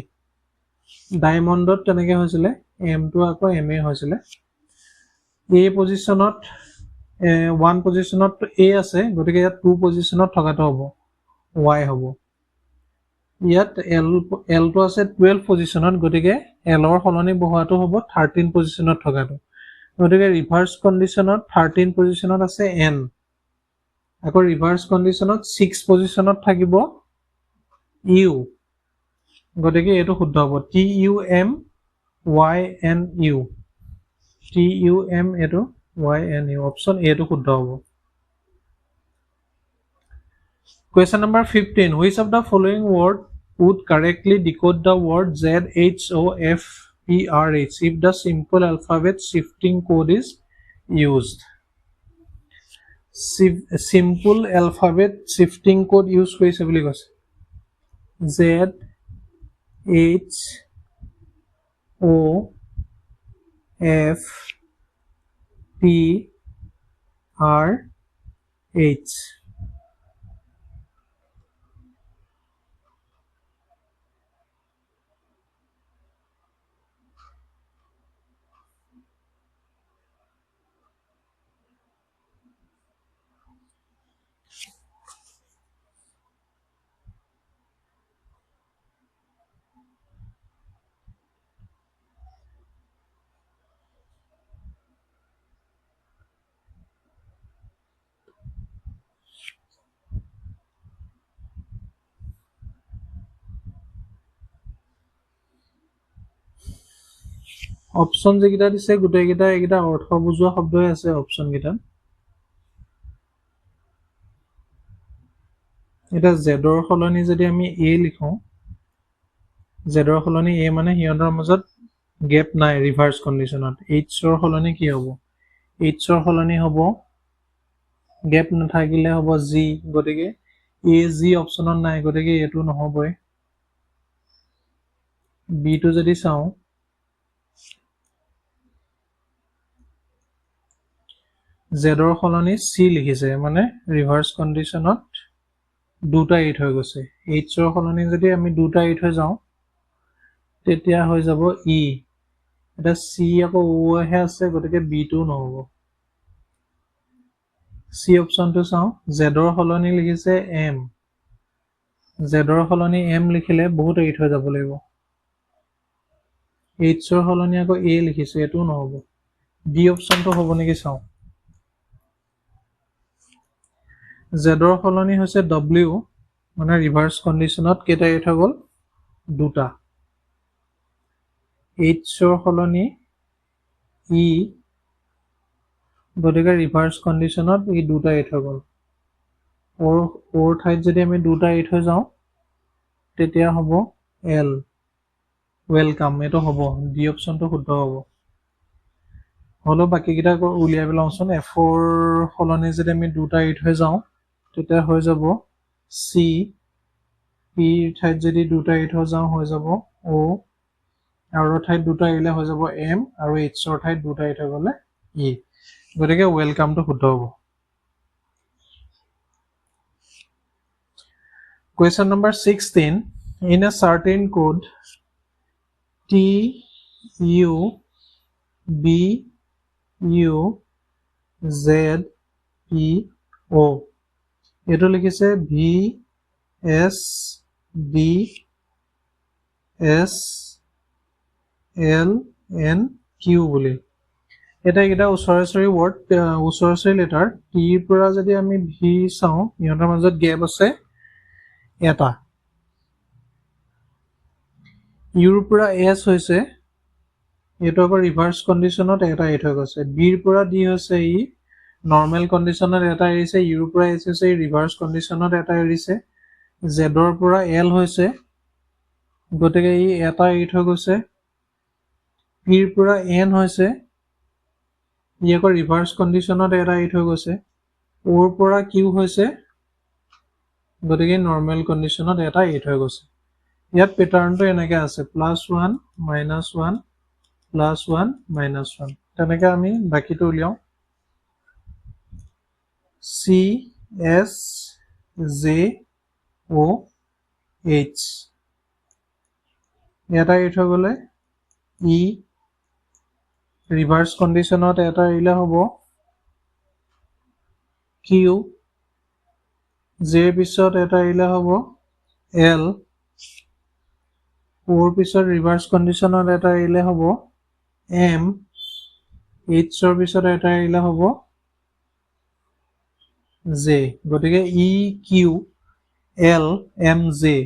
ডায়মণ্ডত তেনেকে হৈছিল এম টো আকৌ এম এ হৈছিল এ পজিশনত 1 পজিশনত এ আছে গতিকে ইয়াত 2 পজিশনত থকাটো হ'ব y হ'ব ইয়াত l টো আছে 12 পজিশনত গতিকে l ৰ খলনি বহাটো হ'ব 13 পজিশনত থকাটো গতিকে ৰিভাৰ্স কন্ডিশনত 13 পজিশনত আছে n আকৌ ৰিভাৰ্স কন্ডিশনত 6 পজিশনত থাকিব u গতিকে এটো শুদ্ধ হ'ব t u m y n u t u m এটো y n u option A টো শুদ্ধ হ'ব Question number 15 which of the following word would correctly decode the word z h o f p r h if the simple alphabet shifting code is used simple alphabet shifting code use কৰিছে বুলি কৈছে z h o f p r h option যেকিটা দিছে গুটেকিটা একিটা অৰ্থ বুজোৱা শব্দই আছে অপশন কিটা এটা z ৰ খলনি যদি আমি a লিখো z ৰ খলনি a মানে হিয়নৰ মাজত গেপ নাই ৰিভাৰ্স কন্ডিশনত h ৰ খলনি কি হ'ব h ৰ খলনি হ'ব গেপ নাথাকিলে হ'ব g গতিকে এ জি অপশ্যনত নাই গতিকে এইটো নহ'বই বিটো যদি চাওঁ জেডৰ সলনি চি লিখিছে মানে ৰিভাৰ্ছ কণ্ডিশ্যনত দুটা এৰি থৈ গৈছে এইচৰ সলনি যদি আমি দুটা এৰি থৈ যাওঁ তেতিয়া হৈ যাব ই এটা চি আকৌ অ'হে আছে গতিকে বিটো নহ'ব চি অপশ্যনটো চাওঁ জেডৰ সলনি লিখিছে এম জেডৰ সলনি এম লিখিলে বহুত এৰি থৈ যাব লাগিব এইচৰ সলনি আকৌ এ লিখিছে এইটোও নহ'ব ডি অপশ্যনটো হ'ব নেকি চাওঁ জেডৰ সলনি হৈছে ডব্লিউ মানে ৰিভাৰ্ছ কণ্ডিশ্যনত কেইটা এৰি থৈ গ'ল দুটা এইচৰ সলনি ই গতিকে ৰিভাৰ্ছ কণ্ডিশ্যনত ই দুটা এৰি থৈ গ'ল অ'ৰ ঠাইত যদি আমি দুটা এৰি থৈ যাওঁ তেতিয়া হ'ব এল ৱেলকাম এইটো হ'ব ডি অপশ্যনটো শুদ্ধ হ'ব হ'লেও বাকীকেইটা উলিয়াই পেলাওঁচোন এফৰ সলনি যদি আমি দুটা এৰি থৈ যাওঁ তেতিয়া হৈ যাব চি পিৰ ঠাইত যদি দুটা এৰি থৈ যাওঁ হৈ যাব অ' আৰৰ ঠাইত দুটা এৰিলে হৈ যাব এম আৰু এইচৰ ঠাইত দুটা এৰি থৈ গ'লে ই গতিকে ৱেলকামটো শুদ্ধ হ'ব Question number 16. In a certain code, T, U, B, U, Z, P, O. এইটো লিখিছে V, S, D, S, L, N, Q বুলি এটা এইকেইটা ওচৰা-ওচৰি ৱৰ্ড ওচৰা-ওচৰি লেটাৰ টিৰ পৰা যদি আমি ভি চাওঁ ইহঁতৰ মাজত গেপ আছে এটা ইউৰ পৰা এছ হৈছে এইটো আকৌ ৰিভাৰ্ছ কণ্ডিশ্যনত এটা এৰি থৈ গৈছে বিৰ পৰা ডি হৈছে ই নৰ্মেল কণ্ডিশ্যনত এটা এৰিছে ইউৰ পৰা এছ হৈছে ই ৰিভাৰ্ছ কণ্ডিশ্যনত এটা এৰিছে জেডৰ পৰা এল হৈছে গতিকে ই এটা এৰি থৈ গৈছে পিৰ পৰা এন হৈছে ই আকৌ ৰিভাৰ্ছ কণ্ডিশ্যনত এটা এৰি থৈ গৈছে অ'ৰ পৰা কিউ হৈছে গতিকে নৰ্মেল কণ্ডিশ্যনত এটা এৰি থৈ গৈছে ইয়াত পেটাৰ্ণটো এনেকৈ আছে +1 -1 +1 -1 তেনেকৈ আমি বাকীটো উলিয়াওঁ চি এছ জে অ' এইচ এটা এৰি থৈ গ'লে ই ৰিভাৰ্ছ কণ্ডিশ্যনত এটা এৰিলে হ'ব কিউ জেৰ পিছত এটা এৰিলে হ'ব এল অ'ৰ পিছত ৰিভাৰ্ছ কণ্ডিশ্যনত এটা এৰিলে হ'ব এম এইচৰ পিছত এটা এৰিলে হ'ব জে গতিকে E Q L M J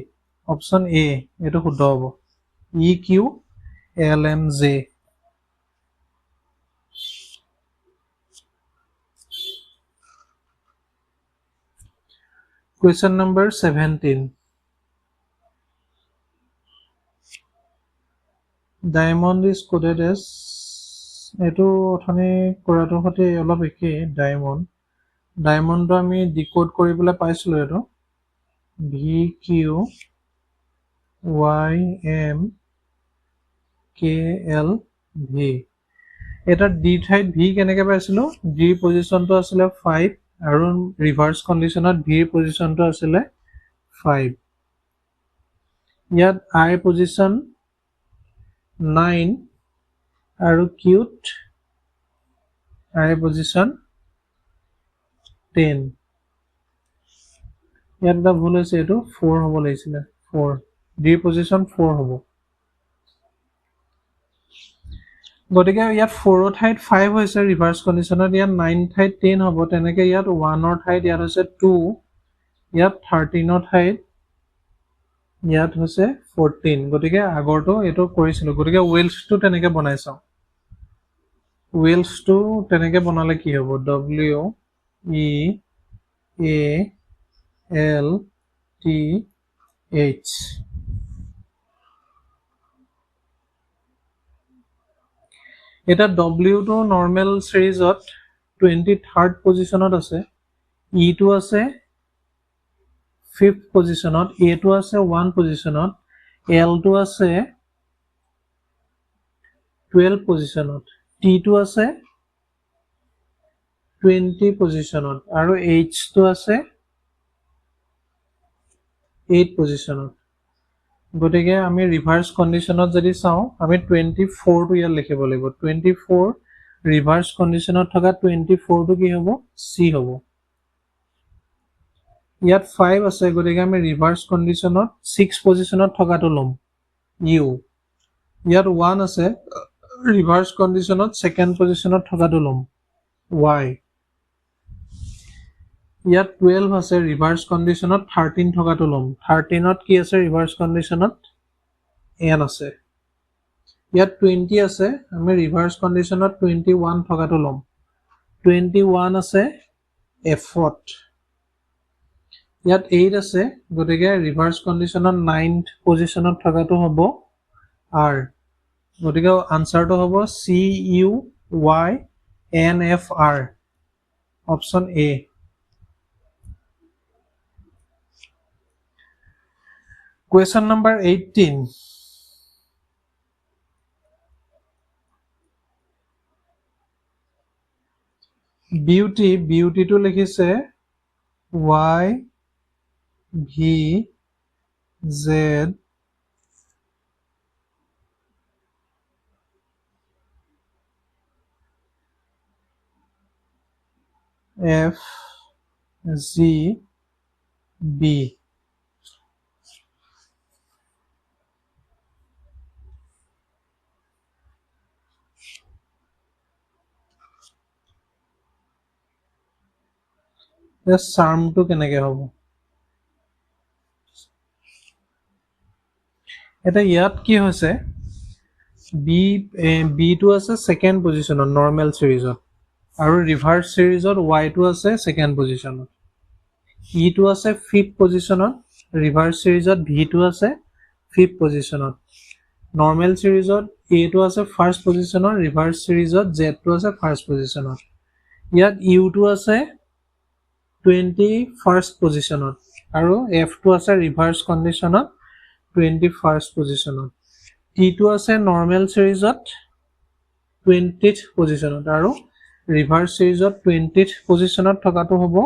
option A এইটো শুদ্ধ হ'ব E Q L M J Question number 17. Diamond is coded as এইটো অথনি কৰাটোৰ সৈতে অলপ একেই ডায়মণ্ডটো আমি ডিক'ড কৰি পেলাই পাইছিলোঁ এইটো V Q Y M K L V এটা ডি ঠাইত ভি কেনেকৈ পাইছিলোঁ ডিৰ পজিশ্যনটো আছিলে 5 আৰু ৰিভাৰ্ছ কণ্ডিশ্যনত ভিৰ পজিশ্যনটো আছিলে 5 ইয়াত আই পজিশ্যন 9 আৰু কিউত আই পজিশ্যন 10 ইয়াত এটা ভুল হৈছে এইটো 4 হ'ব লাগিছিলে 4 ডিৰ পজিশ্যন 4 হ'ব গতিকে ইয়াত 4ৰ ঠাইত 5 হৈছে ৰিভাৰ্ছ কণ্ডিশ্যনত ইয়াত 9 ঠাইত 10 হ'ব তেনেকৈ ইয়াত 1ৰ ঠাইত ইয়াত হৈছে 2 ইয়াত 13ৰ ঠাইত ইয়াত হৈছে 14 গতিকে আগৰটো এইটো কৰিছিলোঁ গতিকে ৱেলছটো তেনেকৈ বনাই চাওঁ ৱেলছটো তেনেকৈ বনালে কি হ'ব ডব্লিউ ই এ এল টি এইচ এটা ডব্লিউটো নৰ্মেল ছিৰিজত 23rd পজিশ্যনত আছে ইটো আছে 5th পজিশনত, A টো আছে 1 পজিশনত, L টো আছে 12 পজিশনত, T টো আছে 20 পজিশনত আৰু H টো আছে 8 পজিশনত। গতিকে আমি ৰিভাৰ্স কন্ডিশনত যদি চাওঁ আমি 24 টো ইয়াত লিখিব লাগিব। 24 ৰিভাৰ্স কন্ডিশনত থকা 24 টো কি হ'ব? C হ'ব। ইয়াত 5 আছে, গতিকে আমি ৰিভাৰ্স কন্ডিশনত 6 পজিশনত থকাটো ল'ম, U। ইয়াত 1 আছে, ৰিভাৰ্স কন্ডিশনত সেকেন্ড পজিশনত থকাটো ল'ম, Y। ইয়াত 12 আছে, ৰিভাৰ্স কন্ডিশনত 13 থকাটো ল'ম, 13ত কি আছে ৰিভাৰ্স কন্ডিশনত? N আছে। ইয়াত 20 আছে, আমি ৰিভাৰ্স কন্ডিশনত 21 থকাটো ল'ম, 21 আছে F-ত। ইয়াত 8 আছে, গতিকে ৰিভাৰ্স কন্ডিশনত 9th পজিশনত থকাটো হ'ব R। গতিকে আনসাৰটো হ'ব CUYNFR, option A। Question number 18. Beauty to লিখিছে YVZ FGB। চাৰ্মটো কেনেকে হ'ব? এটা ইয়াত কি হৈছে, বি টো আছে সেকেন্ড পজিশনত নৰ্মেল সিৰিজত, আৰু ৰিভাৰ্স সিৰিজত Y টো আছে সেকেন্ড পজিশনত, E টো আছে 5th পজিশনত, ৰিভাৰ্স সিৰিজত V টো আছে 5th পজিশনত, নৰ্মেল সিৰিজত A টো আছে ফাৰ্স্ট পজিশনত, ৰিভাৰ্স সিৰিজত Z টো আছে ফাৰ্স্ট পজিশনত। ইয়াত U টো আছে 21st পজিশনত আৰু F টো আছে ৰিভাৰ্স কন্ডিশনত 21st পজিশনত। T টো আছে নৰ্মেল সিৰিজত 20th পজিশনত আৰু ৰিভাৰ্স সিৰিজত 20th পজিশনত থকাটো হ'ব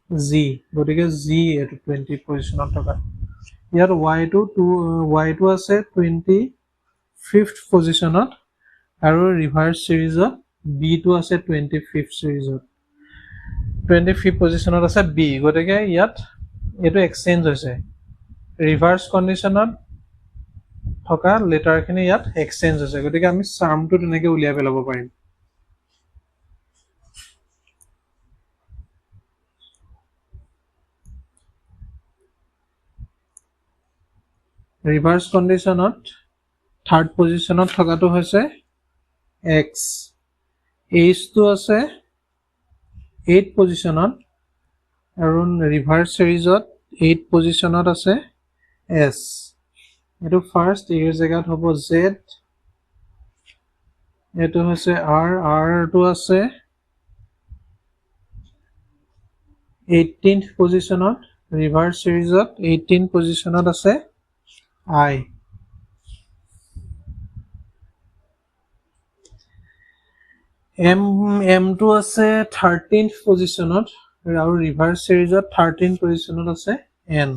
G। গতিকে G এটো 20th পজিশনত থকা। ইয়াত Y টো আছে 25th পজিশনত আৰু ৰিভাৰ্স সিৰিজত B টো আছে 25th সিৰিজত, 25th পজিশনত আছে B। গতিকে ইয়াত এটো এক্সচেঞ্জ হৈছে, ৰিভাৰ্স কন্ডিশনত থকা লেটাৰখিনি ইয়াত এক্সচেঞ্জ হৈছে। গতিকে আমি চাৰ্মটো তেনেকে উলিয়াই পেলাব পাৰিম। ৰিভাৰ্স কন্ডিশনত থাৰ্ড পজিশনত থকাটো হৈছে X, H টো আছে 8 পজিশনত আৰু ৰিভাৰ্স সিৰিজত 8 পজিশনত আছে S। এটো ফাৰ্স্ট, এৰ জায়গাত হ'ব Z, এটো হৈছে R টো আছে 18th পজিশনত, ৰিভাৰ্স সিৰিজত 18 পজিশনত আছে I। M টো আছে 13th পজিশনত আৰু ৰিভাৰ্স সিৰিজত 13 পজিশনত আছে N।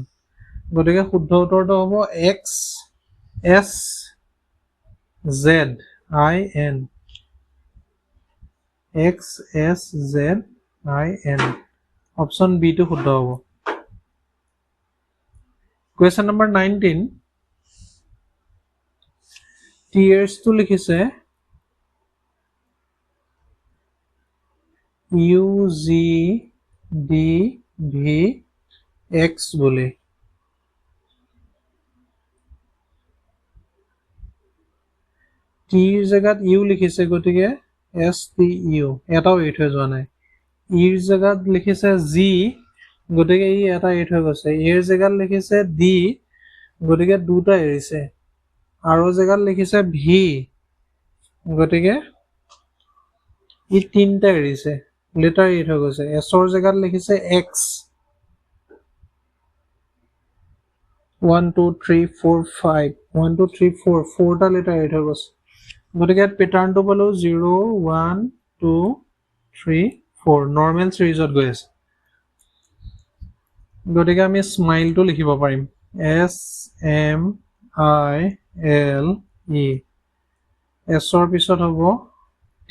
গতিকে শুদ্ধ উত্তৰটো হ'ব XSZIN, XSZIN, অপশন বি টো শুদ্ধ হ'ব। Question number 19. TS টো লিখিছে UGDVX বুলি। টিৰ জায়গাত ইউ লিখিছে, গতিকে STU, এটাও এৰি থৈ যোৱা নাই। ইৰ জায়গাত লিখিছে জি, গতিকে ই এটা এৰি থৈ গৈছে। এৰ জায়গাত লিখিছে ডি, গতিকে দুটা এৰিছে। আৰু জায়গাত লিখিছে ভি, গতিকে ই তিনটা এৰিছে, লেটাৰ এৰি থৈ গৈছে। এছৰ জায়গাত লিখিছে এক্স, 1 2 3 4 5 1 2 3 4 4টা লেটাৰ এড হৈ গৈছে গতিকে ইয়াত পেটাৰ্ণটো পালো 0 1 2 3 4 নৰ্মেল সিৰিজত গৈ আছে গতিকে আমি স্মাইলটো লিখিব পাৰিম S M I L E S ৰ পিছত হ'ব T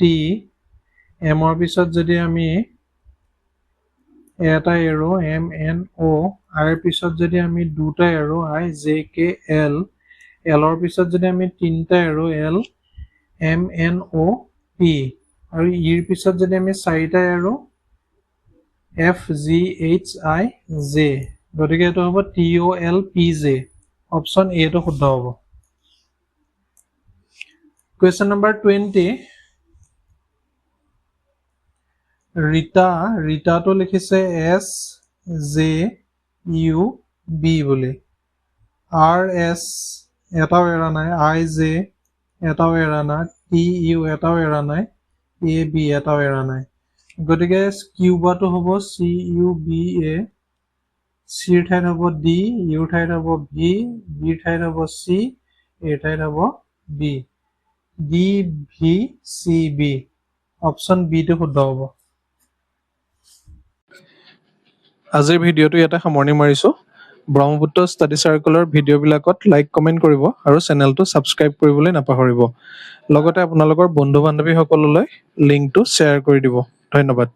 M ৰ পিছত যদি আমি এটা এৰো M N O I ৰ পিছত যদি আমি দুটা এৰো I J K L L ৰ পিছত যদি আমি তিনটা এৰো L M N O P আৰু E ৰ পিছত যদি আমি চাৰিটা এৰো F G H I J গতিকে এটো হ'ব T O L P J option A টো শুদ্ধ হ'ব Question number 20 ৰীতা তো লিখিছে S J U B বুলি R S এটাও এৰা নাই I J এটাও এৰা নাই T U এটাও এৰা নাই A B এটাও এৰা নাই গতিকে কিউবাটো হ'ব C U B A C ৰ ঠাইত হ'ব D U ৰ ঠাইত হ'ব V B ৰ ঠাইত হ'ব C A ৰ ঠাইত হ'ব B D V C B option B টো শুদ্ধ হ'ব আজিৰ ভিডিঅ'টো ইয়াতে সামৰণি মাৰিছো ব্ৰহ্মপুত্ৰ ষ্টাডি চাৰ্কলৰ ভিডিঅ'বিলাকত লাইক কমেন্ট কৰিব আৰু চেনেলটো ছাবস্ক্ৰাইব কৰিবলৈ নাপাহৰিব লগতে আপোনালোকৰ বন্ধু বান্ধৱীসকললৈ লিংকটো শ্বেয়াৰ কৰি দিব ধন্যবাদ